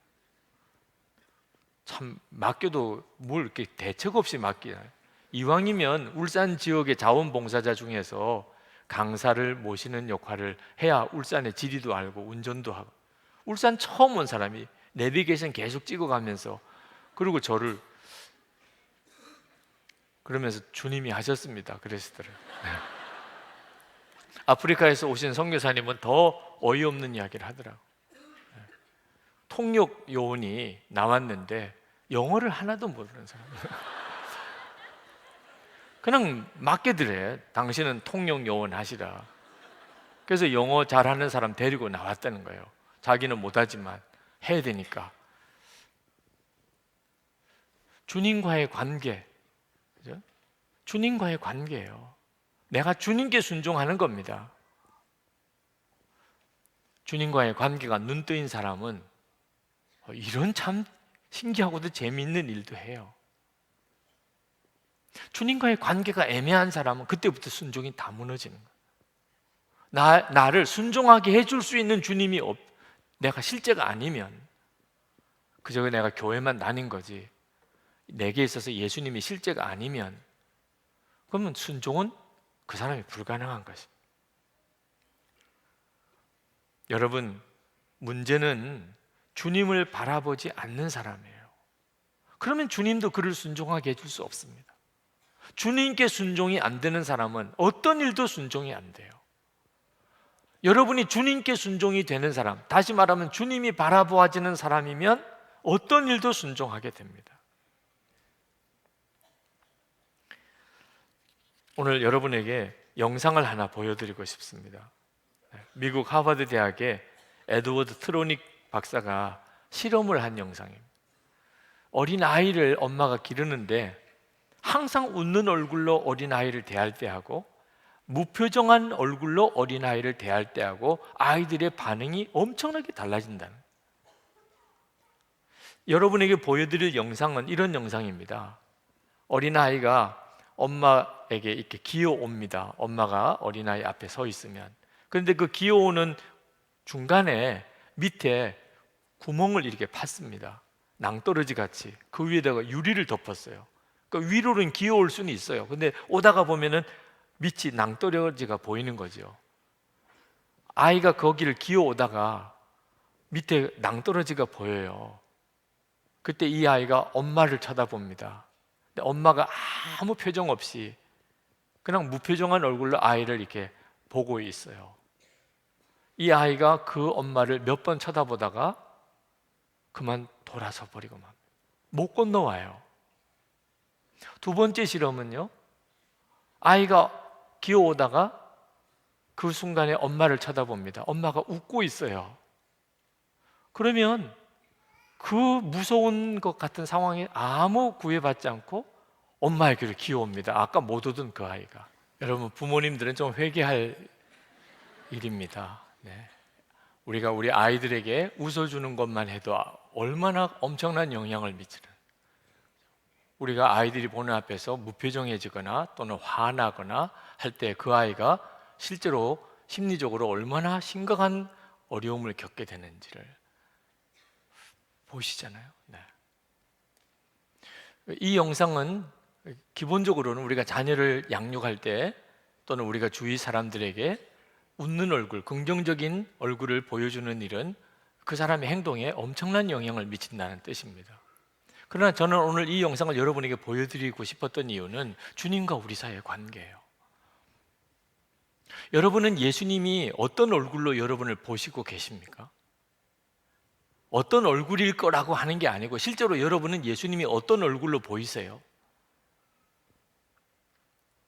참 맡겨도 뭘 이렇게 대책 없이 맡기나요? 이왕이면 울산 지역의 자원봉사자 중에서 강사를 모시는 역할을 해야 울산의 지리도 알고 운전도 하고. 울산 처음 온 사람이 내비게이션 계속 찍어가면서, 그리고 저를 그러면서 주님이 하셨습니다 그러시더라고요. 네. 아프리카에서 오신 선교사님은 더 어이없는 이야기를 하더라고요. 네. 통역 요원이 나왔는데 영어를 하나도 모르는 사람. 그냥 맡겨드려요. 당신은 통역 요원 하시라. 그래서 영어 잘하는 사람 데리고 나왔다는 거예요. 자기는 못하지만 해야 되니까. 주님과의 관계, 그죠? 주님과의 관계예요. 내가 주님께 순종하는 겁니다. 주님과의 관계가 눈 뜨인 사람은 이런 참 신기하고도 재미있는 일도 해요. 주님과의 관계가 애매한 사람은 그때부터 순종이 다 무너지는 거예요. 나를 순종하게 해줄 수 있는 주님이 내가 실제가 아니면, 그저 내가 교회만 다닌 거지 내게 있어서 예수님이 실제가 아니면, 그러면 순종은 그 사람이 불가능한 것입니다. 여러분, 문제는 주님을 바라보지 않는 사람이에요. 그러면 주님도 그를 순종하게 해줄 수 없습니다. 주님께 순종이 안 되는 사람은 어떤 일도 순종이 안 돼요. 여러분이 주님께 순종이 되는 사람, 다시 말하면 주님이 바라보아지는 사람이면 어떤 일도 순종하게 됩니다. 오늘 여러분에게 영상을 하나 보여드리고 싶습니다. 미국 하버드 대학의 에드워드 트로닉 박사가 실험을 한 영상입니다. 어린아이를 엄마가 기르는데 항상 웃는 얼굴로 어린아이를 대할 때하고 무표정한 얼굴로 어린아이를 대할 때하고 아이들의 반응이 엄청나게 달라진다는 거예요. 여러분에게 보여드릴 영상은 이런 영상입니다. 어린아이가 엄마에게 이렇게 기어옵니다. 엄마가 어린아이 앞에 서 있으면. 그런데 그 기어오는 중간에 밑에 구멍을 이렇게 팠습니다. 낭떠러지 같이 그 위에다가 유리를 덮었어요. 그러니까 위로는 기어올 수는 있어요. 근데 오다가 보면은 밑이 낭떠러지가 보이는 거죠. 아이가 거기를 기어오다가 밑에 낭떠러지가 보여요. 그때 이 아이가 엄마를 쳐다봅니다. 근데 엄마가 아무 표정 없이 그냥 무표정한 얼굴로 아이를 이렇게 보고 있어요. 이 아이가 그 엄마를 몇 번 쳐다보다가 그만 돌아서 버리고 맙니다. 못 건너와요. 두 번째 실험은요, 아이가 기어오다가 그 순간에 엄마를 쳐다봅니다. 엄마가 웃고 있어요. 그러면 그 무서운 것 같은 상황에 아무 구애받지 않고 엄마에게로 기어옵니다. 아까 못 오던 그 아이가. 여러분, 부모님들은 좀 회개할 일입니다. 네. 우리가 우리 아이들에게 웃어주는 것만 해도 얼마나 엄청난 영향을 미치는, 우리가 아이들이 보는 앞에서 무표정해지거나 또는 화나거나 할 때 그 아이가 실제로 심리적으로 얼마나 심각한 어려움을 겪게 되는지를 보시잖아요. 네. 이 영상은 기본적으로는 우리가 자녀를 양육할 때 또는 우리가 주위 사람들에게 웃는 얼굴, 긍정적인 얼굴을 보여주는 일은 그 사람의 행동에 엄청난 영향을 미친다는 뜻입니다. 그러나 저는 오늘 이 영상을 여러분에게 보여드리고 싶었던 이유는 주님과 우리 사이의 관계예요. 여러분은 예수님이 어떤 얼굴로 여러분을 보시고 계십니까? 어떤 얼굴일 거라고 하는 게 아니고 실제로 여러분은 예수님이 어떤 얼굴로 보이세요?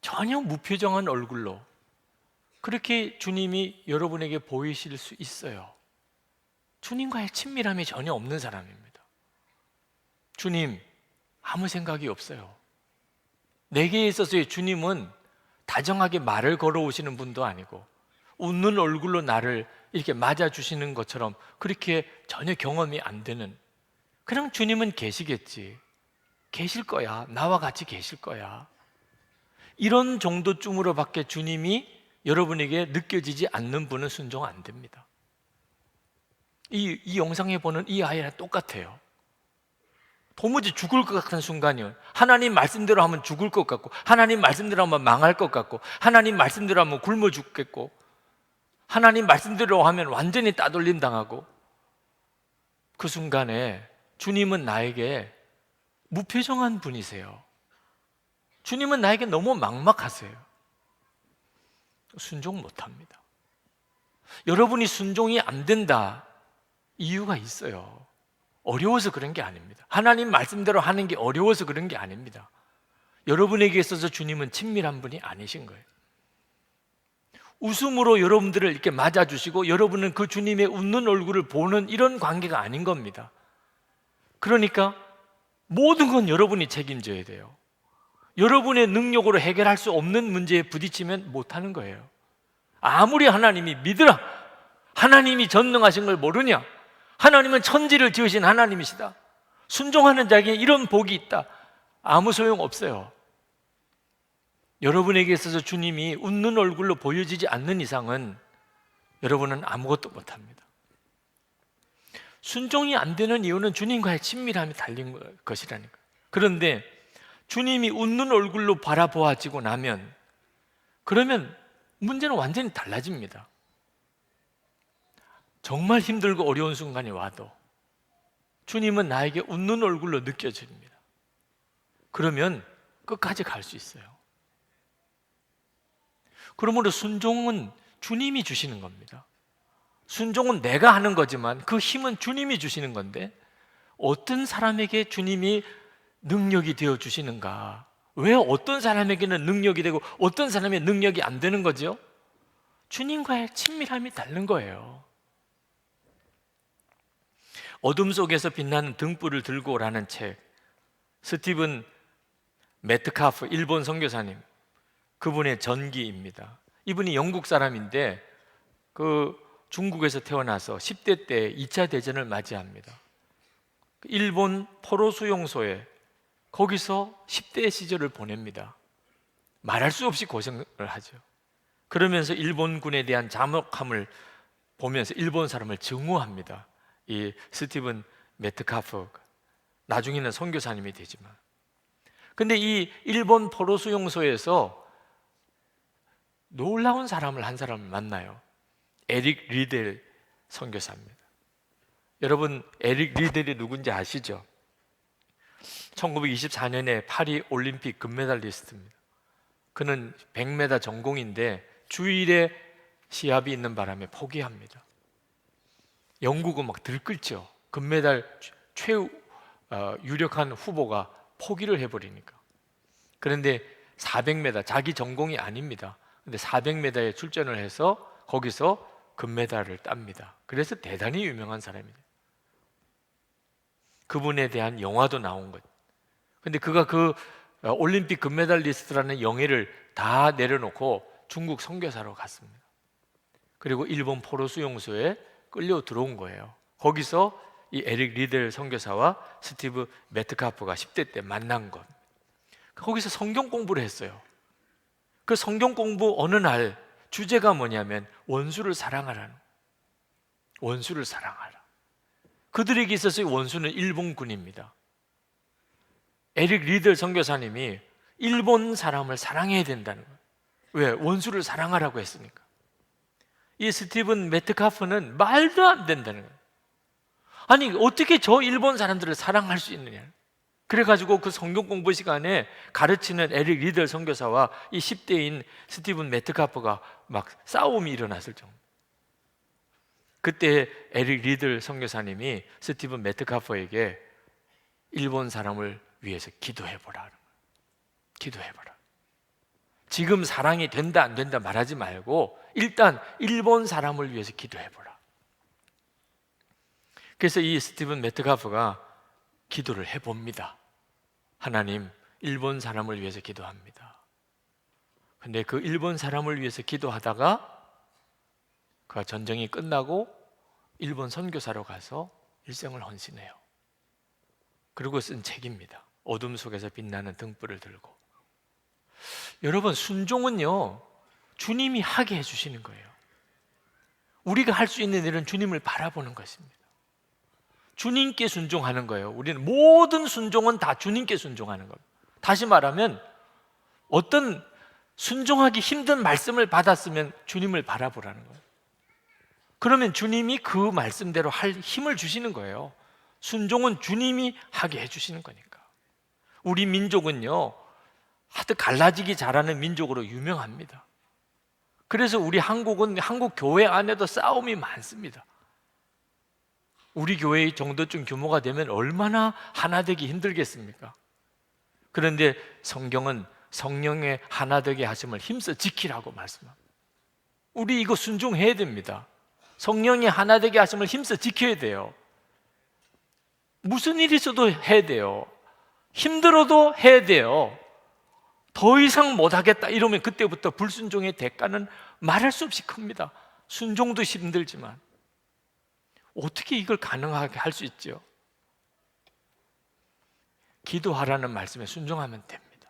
전혀 무표정한 얼굴로 그렇게 주님이 여러분에게 보이실 수 있어요. 주님과의 친밀함이 전혀 없는 사람입니다. 주님, 아무 생각이 없어요. 내게 있어서의 주님은 다정하게 말을 걸어오시는 분도 아니고 웃는 얼굴로 나를 이렇게 맞아주시는 것처럼 그렇게 전혀 경험이 안 되는, 그냥 주님은 계시겠지, 계실 거야, 나와 같이 계실 거야, 이런 정도쯤으로밖에 주님이 여러분에게 느껴지지 않는 분은 순종 안 됩니다. 이 영상에 보는 이 아이랑 똑같아요. 도무지 죽을 것 같은 순간이요. 하나님 말씀대로 하면 죽을 것 같고, 하나님 말씀대로 하면 망할 것 같고, 하나님 말씀대로 하면 굶어 죽겠고, 하나님 말씀대로 하면 완전히 따돌림 당하고, 그 순간에 주님은 나에게 무표정한 분이세요. 주님은 나에게 너무 막막하세요. 순종 못합니다. 여러분이 순종이 안 된다, 이유가 있어요. 어려워서 그런 게 아닙니다. 하나님 말씀대로 하는 게 어려워서 그런 게 아닙니다. 여러분에게 있어서 주님은 친밀한 분이 아니신 거예요. 웃음으로 여러분들을 이렇게 맞아주시고 여러분은 그 주님의 웃는 얼굴을 보는 이런 관계가 아닌 겁니다. 그러니까 모든 건 여러분이 책임져야 돼요. 여러분의 능력으로 해결할 수 없는 문제에 부딪히면 못하는 거예요. 아무리 하나님이 믿으라, 하나님이 전능하신 걸 모르냐, 하나님은 천지를 지으신 하나님이시다, 순종하는 자에게 이런 복이 있다, 아무 소용 없어요. 여러분에게 있어서 주님이 웃는 얼굴로 보여지지 않는 이상은 여러분은 아무것도 못합니다. 순종이 안 되는 이유는 주님과의 친밀함이 달린 것이라니까. 그런데 주님이 웃는 얼굴로 바라보아지고 나면, 그러면 문제는 완전히 달라집니다. 정말 힘들고 어려운 순간이 와도 주님은 나에게 웃는 얼굴로 느껴집니다. 그러면 끝까지 갈 수 있어요. 그러므로 순종은 주님이 주시는 겁니다. 순종은 내가 하는 거지만 그 힘은 주님이 주시는 건데, 어떤 사람에게 주님이 능력이 되어 주시는가? 왜 어떤 사람에게는 능력이 되고 어떤 사람의 능력이 안 되는 거죠? 주님과의 친밀함이 다른 거예요. 어둠 속에서 빛나는 등불을 들고 오라는 책, 스티븐 메트카프 일본 선교사님, 그분의 전기입니다. 이분이 영국 사람인데 그 중국에서 태어나서 10대 때 2차 대전을 맞이합니다. 일본 포로 수용소에 거기서 10대 시절을 보냅니다. 말할 수 없이 고생을 하죠. 그러면서 일본군에 대한 잠혹함을 보면서 일본 사람을 증오합니다. 이 스티븐 메트카프, 나중에는 선교사님이 되지만. 근데 이 일본 포로 수용소에서 놀라운 사람을 한 사람을 만나요. 에릭 리델 선교사입니다. 여러분, 에릭 리델이 누군지 아시죠? 1924년에 파리 올림픽 금메달리스트입니다. 그는 100m 전공인데 주일에 시합이 있는 바람에 포기합니다. 영국은 막 들끓죠. 금메달 최우 유력한 후보가 포기를 해버리니까. 그런데 400m, 자기 전공이 아닙니다. 근데 400m에 출전을 해서 거기서 금메달을 땁니다. 그래서 대단히 유명한 사람입니다. 그분에 대한 영화도 나온 것. 근데 그가 그 올림픽 금메달리스트라는 영예를 다 내려놓고 중국 선교사로 갔습니다. 그리고 일본 포로 수용소에 끌려 들어온 거예요. 거기서 이 에릭 리델 선교사와 스티브 메트카프가 10대 때 만난 것. 거기서 성경 공부를 했어요. 그 성경 공부 어느 날 주제가 뭐냐면 원수를 사랑하라는, 원수를 사랑하라. 그들에게 있어서의 원수는 일본군입니다. 에릭 리델 선교사님이 일본 사람을 사랑해야 된다는 거예요. 왜? 원수를 사랑하라고 했으니까. 이 스티븐 메트카프는 말도 안 된다는 거예요. 아니 어떻게 저 일본 사람들을 사랑할 수 있느냐. 그래가지고 그 성경 공부 시간에 가르치는 에릭 리델 선교사와 이 10대인 스티븐 메트카프가 막 싸움이 일어났을 정도. 그때 에릭 리델 선교사님이 스티븐 메트카프에게 일본 사람을 위해서 기도해보라. 기도해보라. 지금 사랑이 된다 안 된다 말하지 말고 일단 일본 사람을 위해서 기도해보라. 그래서 이 스티븐 메트카프가 기도를 해봅니다. 하나님, 일본 사람을 위해서 기도합니다. 근데 그 일본 사람을 위해서 기도하다가 그 전쟁이 끝나고 일본 선교사로 가서 일생을 헌신해요. 그리고 쓴 책입니다. 어둠 속에서 빛나는 등불을 들고. 여러분, 순종은요 주님이 하게 해주시는 거예요. 우리가 할 수 있는 일은 주님을 바라보는 것입니다. 주님께 순종하는 거예요. 우리는 모든 순종은 다 주님께 순종하는 겁니다. 다시 말하면 어떤 순종하기 힘든 말씀을 받았으면 주님을 바라보라는 거예요. 그러면 주님이 그 말씀대로 할 힘을 주시는 거예요. 순종은 주님이 하게 해주시는 거니까. 우리 민족은요 하도 갈라지기 잘하는 민족으로 유명합니다. 그래서 우리 한국은 한국 교회 안에도 싸움이 많습니다. 우리 교회 정도쯤 규모가 되면 얼마나 하나 되기 힘들겠습니까? 그런데 성경은 성령의 하나 되게 하심을 힘써 지키라고 말씀합니다. 우리 이거 순종해야 됩니다. 성령이 하나 되게 하심을 힘써 지켜야 돼요. 무슨 일이 있어도 해야 돼요. 힘들어도 해야 돼요. 더 이상 못하겠다 이러면 그때부터 불순종의 대가는 말할 수 없이 큽니다. 순종도 힘들지만 어떻게 이걸 가능하게 할 수 있죠? 기도하라는 말씀에 순종하면 됩니다.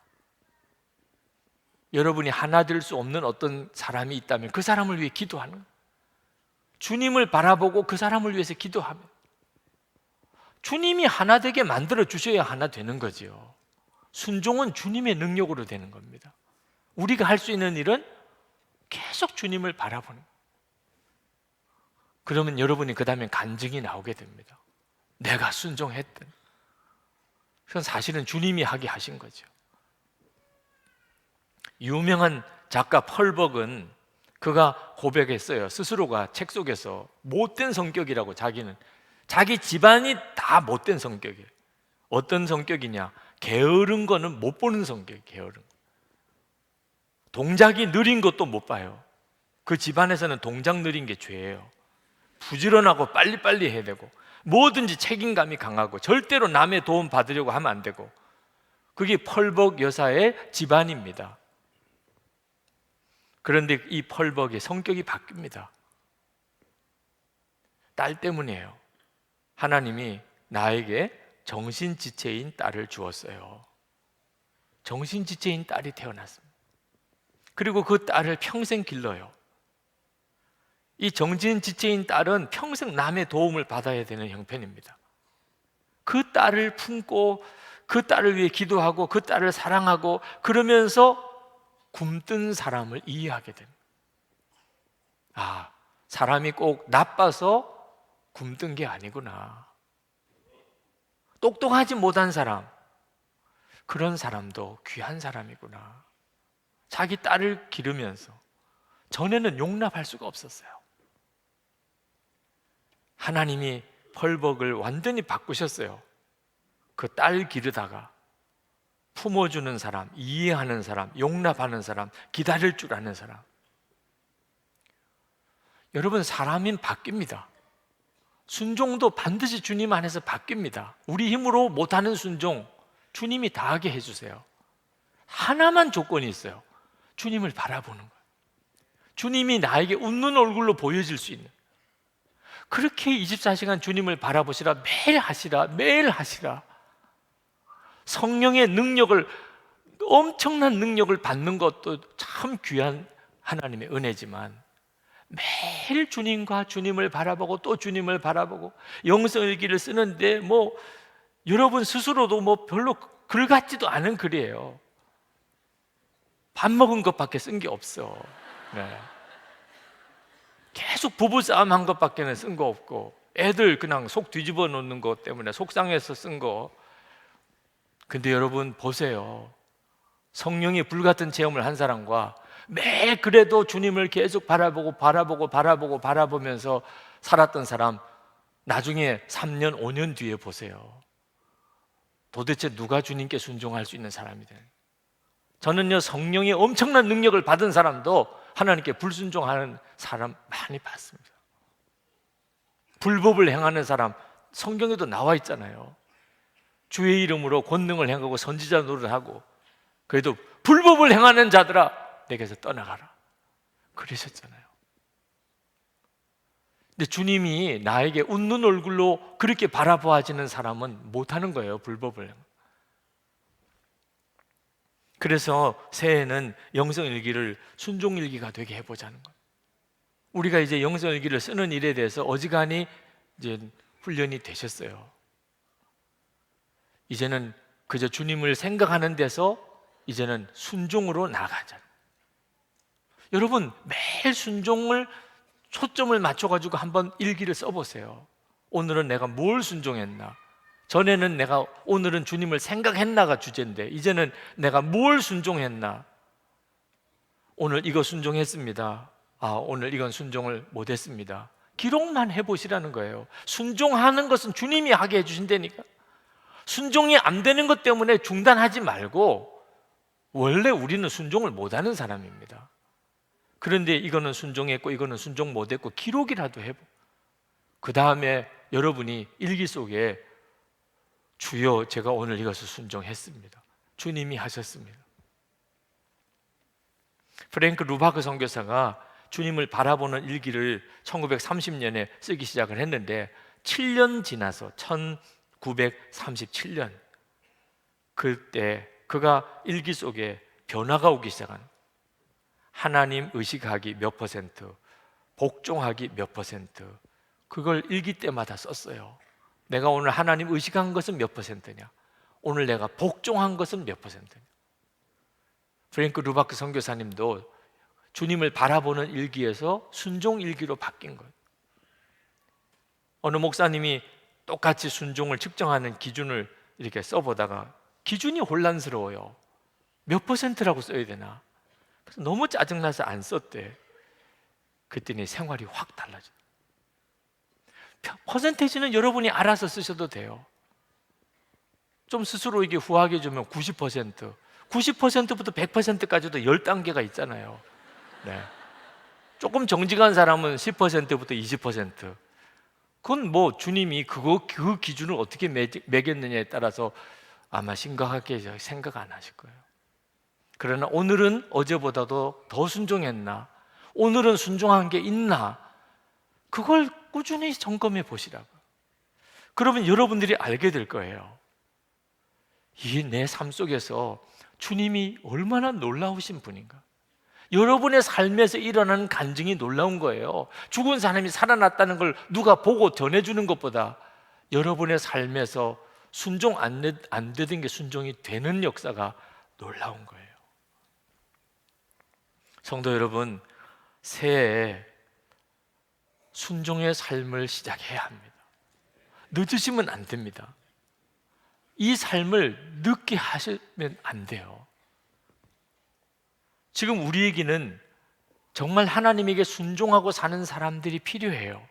여러분이 하나 될 수 없는 어떤 사람이 있다면 그 사람을 위해 기도하는 거예요. 주님을 바라보고 그 사람을 위해서 기도하면 주님이 하나 되게 만들어 주셔야 하나 되는 거죠. 순종은 주님의 능력으로 되는 겁니다. 우리가 할 수 있는 일은 계속 주님을 바라보는 거예요. 그러면 여러분이 그 다음에 간증이 나오게 됩니다. 내가 순종했던. 그건 사실은 주님이 하게 하신 거죠. 유명한 작가 펄벅은 그가 고백했어요. 스스로가 책 속에서 못된 성격이라고. 자기는 자기 집안이 다 못된 성격이에요. 어떤 성격이냐? 게으른 거는 못 보는 성격이에요. 게으른 거. 동작이 느린 것도 못 봐요. 그 집안에서는 동작 느린 게 죄예요. 부지런하고 빨리빨리 해야 되고 뭐든지 책임감이 강하고 절대로 남의 도움 받으려고 하면 안 되고. 그게 펄벅 여사의 집안입니다. 그런데 이 펄벅의 성격이 바뀝니다. 딸 때문이에요. 하나님이 나에게 정신지체인 딸을 주었어요. 정신지체인 딸이 태어났습니다. 그리고 그 딸을 평생 길러요. 이 정신지체인 딸은 평생 남의 도움을 받아야 되는 형편입니다. 그 딸을 품고 그 딸을 위해 기도하고 그 딸을 사랑하고 그러면서 굶뜬 사람을 이해하게 됩니다. 아, 사람이 꼭 나빠서 굶뜬 게 아니구나. 똑똑하지 못한 사람, 그런 사람도 귀한 사람이구나. 자기 딸을 기르면서 전에는 용납할 수가 없었어요. 하나님이 펄벅을 완전히 바꾸셨어요. 그 딸 기르다가 품어주는 사람, 이해하는 사람, 용납하는 사람, 기다릴 줄 아는 사람. 여러분, 사람은 바뀝니다. 순종도 반드시 주님 안에서 바뀝니다. 우리 힘으로 못하는 순종 주님이 다 하게 해주세요. 하나만 조건이 있어요. 주님을 바라보는 거예요. 주님이 나에게 웃는 얼굴로 보여질 수 있는, 그렇게 24시간 주님을 바라보시라. 매일 하시라. 매일 하시라. 성령의 능력을, 엄청난 능력을 받는 것도 참 귀한 하나님의 은혜지만, 매일 주님과 주님을 바라보고 또 주님을 바라보고 영성일기를 쓰는데 여러분 스스로도 별로 글 같지도 않은 글이에요. 밥 먹은 것밖에 쓴 게 없어. 네. 계속 부부싸움 한 것밖에는 쓴 거 없고, 애들 그냥 속 뒤집어 놓는 것 때문에 속상해서 쓴 거. 근데 여러분 보세요. 성령의 불같은 체험을 한 사람과 매일 그래도 주님을 계속 바라보면서 살았던 사람, 나중에 3년, 5년 뒤에 보세요. 도대체 누가 주님께 순종할 수 있는 사람이 되는? 저는요, 성령의 엄청난 능력을 받은 사람도 하나님께 불순종하는 사람 많이 봤습니다. 불법을 행하는 사람 성경에도 나와 있잖아요. 주의 이름으로 권능을 행하고 선지자 노릇하고, 그래도 불법을 행하는 자들아 내게서 떠나가라 그러셨잖아요. 근데 주님이 나에게 웃는 얼굴로 그렇게 바라보아지는 사람은 못하는 거예요, 불법을. 그래서 새해에는 영성일기를 순종일기가 되게 해보자는 거예요. 우리가 이제 영성일기를 쓰는 일에 대해서 어지간히 이제 훈련이 되셨어요. 이제는 그저 주님을 생각하는 데서 이제는 순종으로 나가자. 여러분, 매일 순종을 초점을 맞춰가지고 한번 일기를 써보세요. 오늘은 내가 뭘 순종했나? 전에는 내가 오늘은 주님을 생각했나가 주제인데, 이제는 내가 뭘 순종했나? 오늘 이거 순종했습니다. 오늘 이건 순종을 못했습니다. 기록만 해보시라는 거예요. 순종하는 것은 주님이 하게 해주신다니까. 순종이 안 되는 것 때문에 중단하지 말고, 원래 우리는 순종을 못하는 사람입니다. 그런데 이거는 순종했고 이거는 순종 못했고 기록이라도 해보고, 그 다음에 여러분이 일기 속에 주여 제가 오늘 이것을 순종했습니다, 주님이 하셨습니다. 프랭크 루바크 선교사가 주님을 바라보는 일기를 1930년에 쓰기 시작을 했는데, 7년 지나서 1937년 그때 그가 일기 속에 변화가 오기 시작한, 하나님 의식하기 몇 퍼센트, 복종하기 몇 퍼센트, 그걸 일기 때마다 썼어요. 내가 오늘 하나님 의식한 것은 몇 퍼센트냐, 오늘 내가 복종한 것은 몇 퍼센트냐. 프랭크 루바크 선교사님도 주님을 바라보는 일기에서 순종 일기로 바뀐 거예요. 어느 목사님이 똑같이 순종을 측정하는 기준을 이렇게 써보다가 기준이 혼란스러워요. 몇 퍼센트라고 써야 되나? 그래서 너무 짜증나서 안 썼대. 그랬더니 생활이 확 달라져. 퍼센테이지는 여러분이 알아서 쓰셔도 돼요. 좀 스스로 이게 후하게 주면 90%, 90%부터 100%까지도 10단계가 있잖아요. 네. 조금 정직한 사람은 10%부터 20%. 그건 주님이 그 기준을 어떻게 매겼느냐에 따라서 아마 심각하게 생각 안 하실 거예요. 그러나 오늘은 어제보다도 더 순종했나? 오늘은 순종한 게 있나? 그걸 꾸준히 점검해 보시라고. 그러면 여러분들이 알게 될 거예요. 이 내 삶 속에서 주님이 얼마나 놀라우신 분인가. 여러분의 삶에서 일어나는 간증이 놀라운 거예요. 죽은 사람이 살아났다는 걸 누가 보고 전해주는 것보다 여러분의 삶에서 순종 안 되던 게 순종이 되는 역사가 놀라운 거예요. 성도 여러분, 새해에 순종의 삶을 시작해야 합니다. 늦으시면 안 됩니다. 이 삶을 늦게 하시면 안 돼요. 지금 우리에게는 정말 하나님에게 순종하고 사는 사람들이 필요해요.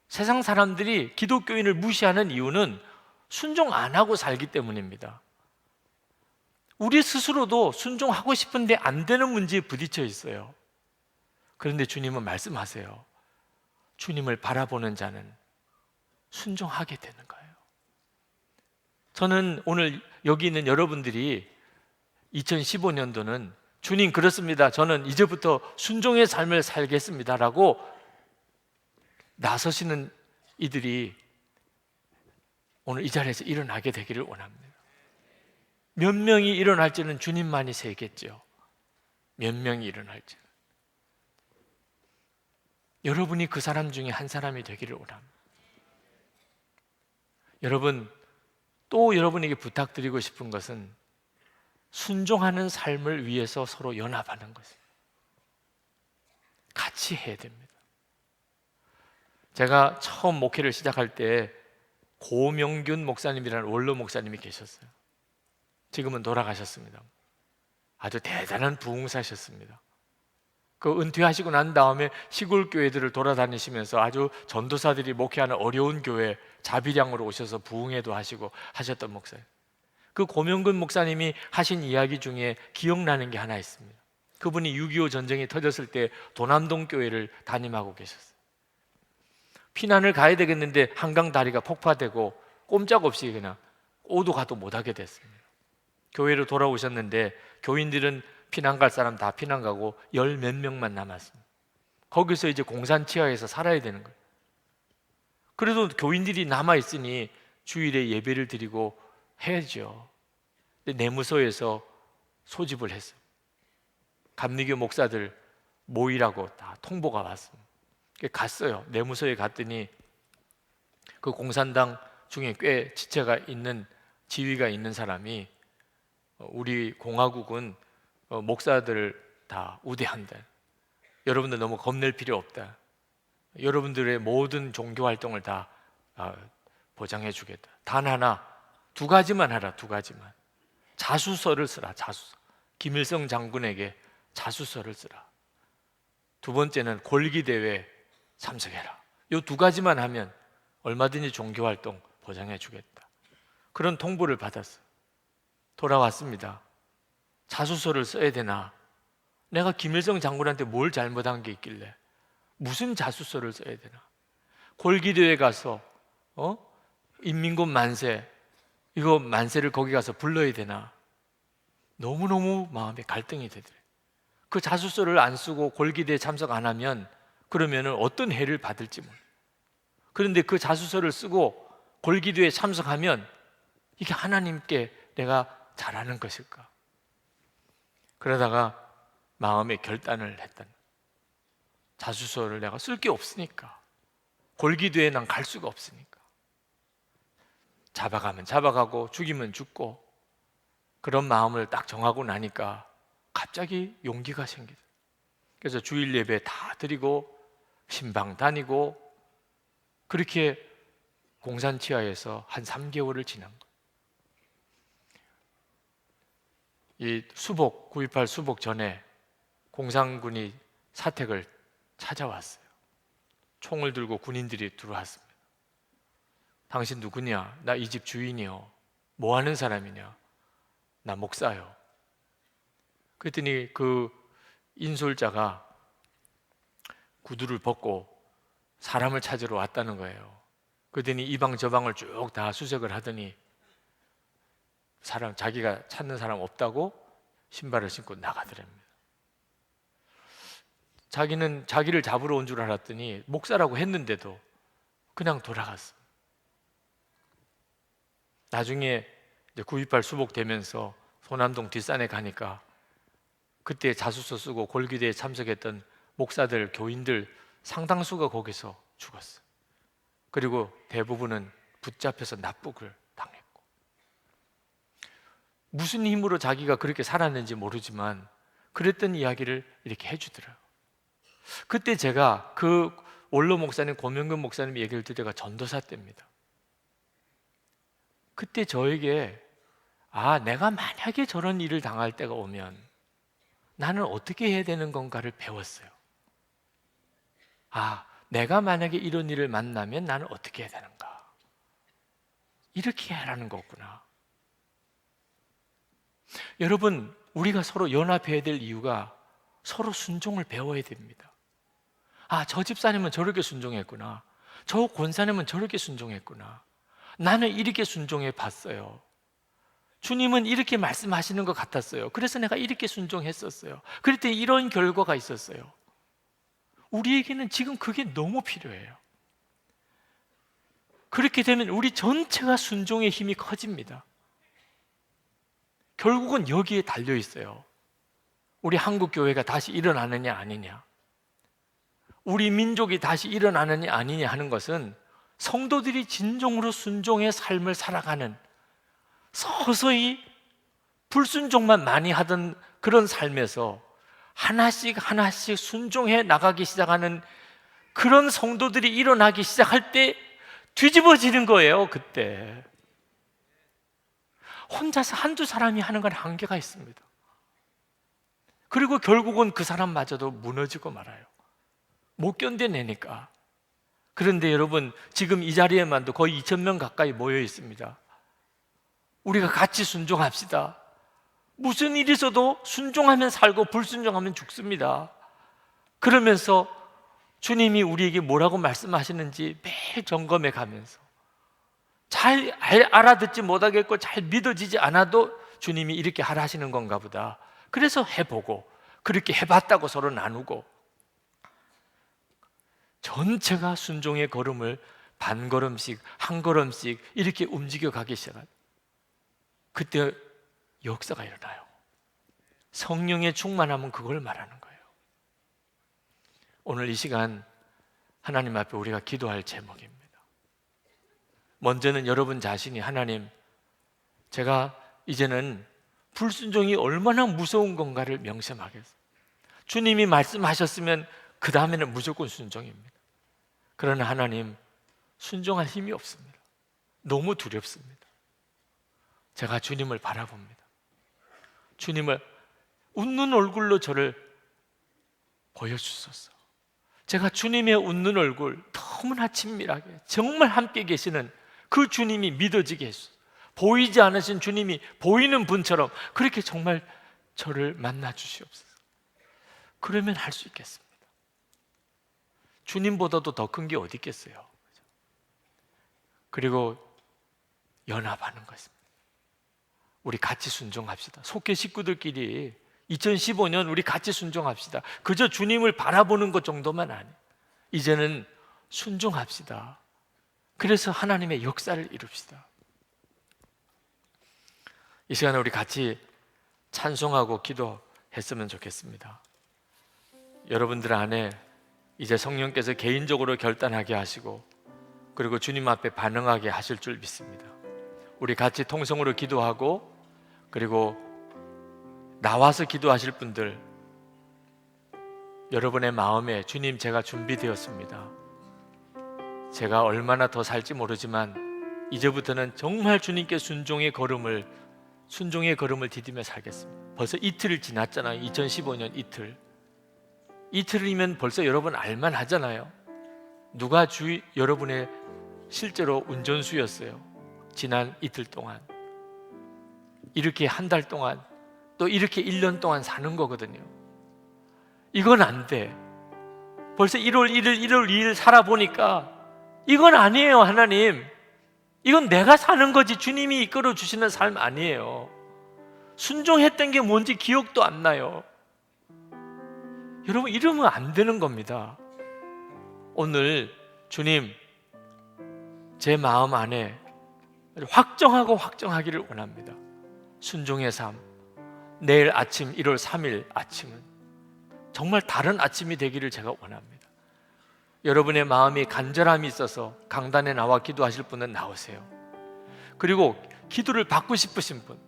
세상 사람들이 기독교인을 무시하는 이유는 순종 안 하고 살기 때문입니다. 우리 스스로도 순종하고 싶은데 안 되는 문제에 부딪혀 있어요. 그런데 주님은 말씀하세요. 주님을 바라보는 자는 순종하게 되는 거예요. 저는 오늘 여기 있는 여러분들이 2015년도는 주님 그렇습니다. 저는 이제부터 순종의 삶을 살겠습니다 라고 나서시는 이들이 오늘 이 자리에서 일어나게 되기를 원합니다. 몇 명이 일어날지는 주님만이 세겠죠. 몇 명이 일어날지는. 여러분이 그 사람 중에 한 사람이 되기를 원합니다. 여러분, 또 여러분에게 부탁드리고 싶은 것은 순종하는 삶을 위해서 서로 연합하는 것입니다. 같이 해야 됩니다. 제가 처음 목회를 시작할 때 고명균 목사님이라는 원로 목사님이 계셨어요. 지금은 돌아가셨습니다. 아주 대단한 부흥사셨습니다. 그 은퇴하시고 난 다음에 시골 교회들을 돌아다니시면서 아주 전도사들이 목회하는 어려운 교회 자비량으로 오셔서 부흥회도 하시고 하셨던 목사예요. 그 고명근 목사님이 하신 이야기 중에 기억나는 게 하나 있습니다. 그분이 6.25 전쟁이 터졌을 때 도남동 교회를 담임하고 계셨어요. 피난을 가야 되겠는데 한강 다리가 폭파되고 꼼짝없이 그냥 오도 가도 못하게 됐습니다. 교회로 돌아오셨는데 교인들은 피난 갈 사람 다 피난 가고 열 몇 명만 남았습니다. 거기서 이제 공산 치하에서 살아야 되는 거예요. 그래도 교인들이 남아있으니 주일에 예배를 드리고 해야죠. 근데 내무소에서 소집을 했어요. 감리교 목사들 모이라고 다 통보가 왔습니다. 갔어요. 내무소에 갔더니 그 공산당 중에 꽤 지체가 있는 지위가 있는 사람이 우리 공화국은 목사들을 다 우대한다. 여러분들 너무 겁낼 필요 없다. 여러분들의 모든 종교 활동을 다 보장해 주겠다. 단 하나, 두 가지만 하라. 두 가지만. 자수서를 쓰라. 자수서. 김일성 장군에게 자수서를 쓰라. 두 번째는 골기대회 참석해라. 이 두 가지만 하면 얼마든지 종교활동 보장해 주겠다. 그런 통보를 받았어요. 돌아왔습니다. 자수서를 써야 되나? 내가 김일성 장군한테 뭘 잘못한 게 있길래 무슨 자수서를 써야 되나? 골기대회 가서 인민군 만세, 이거 만세를 거기 가서 불러야 되나? 너무너무 마음에 갈등이 되더래요. 그 자수서를 안 쓰고 골기대에 참석 안 하면 그러면 어떤 해를 받을지 몰라요. 그런데 그 자수서를 쓰고 골기대에 참석하면 이게 하나님께 내가 잘하는 것일까? 그러다가 마음의 결단을 했던, 자수서를 내가 쓸 게 없으니까, 골기대에 난 갈 수가 없으니까, 잡아가면 잡아가고 죽이면 죽고, 그런 마음을 딱 정하고 나니까 갑자기 용기가 생기더라고요. 그래서 주일 예배 다 드리고 신방 다니고 그렇게 공산 치하에서 한 3개월을 지난 거예요. 이 수복, 9.18 수복 전에 공산군이 사택을 찾아왔어요. 총을 들고 군인들이 들어왔습니다. 당신 누구냐? 나 이 집 주인이요. 뭐 하는 사람이냐? 나 목사요. 그랬더니 그 인솔자가 구두를 벗고 사람을 찾으러 왔다는 거예요. 그랬더니 이 방 저 방을 쭉 다 수색을 하더니 자기가 찾는 사람 없다고 신발을 신고 나가더랍니다. 자기는 자기를 잡으러 온 줄 알았더니 목사라고 했는데도 그냥 돌아갔어. 나중에 9.18 수복되면서 소남동 뒷산에 가니까 그때 자수서 쓰고 골기대에 참석했던 목사들, 교인들 상당수가 거기서 죽었어요. 그리고 대부분은 붙잡혀서 납북을 당했고, 무슨 힘으로 자기가 그렇게 살았는지 모르지만 그랬던 이야기를 이렇게 해주더라고요. 그때 제가 그 원로 목사님, 고명근 목사님 얘기를 듣을 때가 전도사 때입니다. 그때 저에게 내가 만약에 저런 일을 당할 때가 오면 나는 어떻게 해야 되는 건가를 배웠어요. 내가 만약에 이런 일을 만나면 나는 어떻게 해야 되는가? 이렇게 하라는 거구나. 여러분, 우리가 서로 연합해야 될 이유가 서로 순종을 배워야 됩니다. 아, 저 집사님은 저렇게 순종했구나. 저 권사님은 저렇게 순종했구나. 나는 이렇게 순종해 봤어요. 주님은 이렇게 말씀하시는 것 같았어요. 그래서 내가 이렇게 순종했었어요. 그랬더니 이런 결과가 있었어요. 우리에게는 지금 그게 너무 필요해요. 그렇게 되면 우리 전체가 순종의 힘이 커집니다. 결국은 여기에 달려 있어요. 우리 한국 교회가 다시 일어나느냐 아니냐, 우리 민족이 다시 일어나느냐 아니냐 하는 것은 성도들이 진정으로 순종의 삶을 살아가는, 서서히 불순종만 많이 하던 그런 삶에서 하나씩 하나씩 순종해 나가기 시작하는 그런 성도들이 일어나기 시작할 때 뒤집어지는 거예요. 그때 혼자서 한두 사람이 하는 건 한계가 있습니다. 그리고 결국은 그 사람마저도 무너지고 말아요. 못 견뎌내니까. 그런데 여러분, 지금 이 자리에만도 거의 2,000명 가까이 모여 있습니다. 우리가 같이 순종합시다. 무슨 일이 있어도 순종하면 살고 불순종하면 죽습니다. 그러면서 주님이 우리에게 뭐라고 말씀하시는지 매일 점검해 가면서, 잘 알아듣지 못하겠고 잘 믿어지지 않아도 주님이 이렇게 하라 하시는 건가 보다. 그래서 해보고, 그렇게 해봤다고 서로 나누고, 전체가 순종의 걸음을 반 걸음씩 한 걸음씩 이렇게 움직여 가기 시작합니다. 그때 역사가 일어나요. 성령의 충만함은 그걸 말하는 거예요. 오늘 이 시간 하나님 앞에 우리가 기도할 제목입니다. 먼저는 여러분 자신이, 하나님, 제가 이제는 불순종이 얼마나 무서운 건가를 명심하겠어요. 주님이 말씀하셨으면 그 다음에는 무조건 순종입니다. 그러나 하나님, 순종할 힘이 없습니다. 너무 두렵습니다. 제가 주님을 바라봅니다. 주님을 웃는 얼굴로 저를 보여주소서. 제가 주님의 웃는 얼굴 너무나 친밀하게 정말 함께 계시는 그 주님이 믿어지게 해주소서. 보이지 않으신 주님이 보이는 분처럼 그렇게 정말 저를 만나 주시옵소서. 그러면 할 수 있겠습니다. 주님보다도 더 큰 게 어디 있겠어요. 그리고 연합하는 것입니다. 우리 같이 순종합시다. 속회 식구들끼리 2015년 우리 같이 순종합시다. 그저 주님을 바라보는 것 정도만 아니에요. 이제는 순종합시다. 그래서 하나님의 역사를 이룹시다. 이 시간에 우리 같이 찬송하고 기도했으면 좋겠습니다. 여러분들 안에 이제 성령께서 개인적으로 결단하게 하시고, 그리고 주님 앞에 반응하게 하실 줄 믿습니다. 우리 같이 통성으로 기도하고, 그리고 나와서 기도하실 분들, 여러분의 마음에 주님, 제가 준비되었습니다. 제가 얼마나 더 살지 모르지만 이제부터는 정말 주님께 순종의 걸음을 디디며 살겠습니다. 벌써 이틀 지났잖아요. 2015년 이틀이면 벌써 여러분 알만 하잖아요. 누가 여러분의 실제로 운전수였어요. 지난 이틀 동안, 이렇게 한 달 동안, 또 이렇게 1년 동안 사는 거거든요. 이건 안 돼. 벌써 1월 1일, 1월 2일 살아보니까 이건 아니에요. 하나님, 이건 내가 사는 거지 주님이 이끌어 주시는 삶 아니에요. 순종했던 게 뭔지 기억도 안 나요. 여러분, 이러면 안 되는 겁니다. 오늘 주님, 제 마음 안에 확정하기를 원합니다. 순종의 삶. 내일 아침 1월 3일 아침은 정말 다른 아침이 되기를 제가 원합니다. 여러분의 마음이 간절함이 있어서 강단에 나와 기도하실 분은 나오세요. 그리고 기도를 받고 싶으신 분,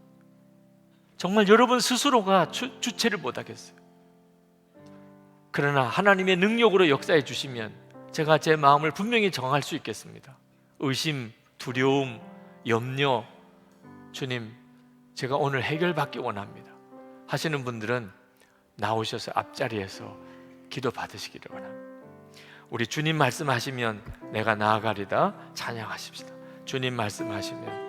정말 여러분 스스로가 주체를 못하겠어요. 그러나 하나님의 능력으로 역사해 주시면 제가 제 마음을 분명히 정할 수 있겠습니다. 의심, 두려움, 염려, 주님, 제가 오늘 해결받기 원합니다 하시는 분들은 나오셔서 앞자리에서 기도 받으시기를 원합니다. 우리 주님 말씀하시면 내가 나아가리다 찬양하십시다. 주님 말씀하시면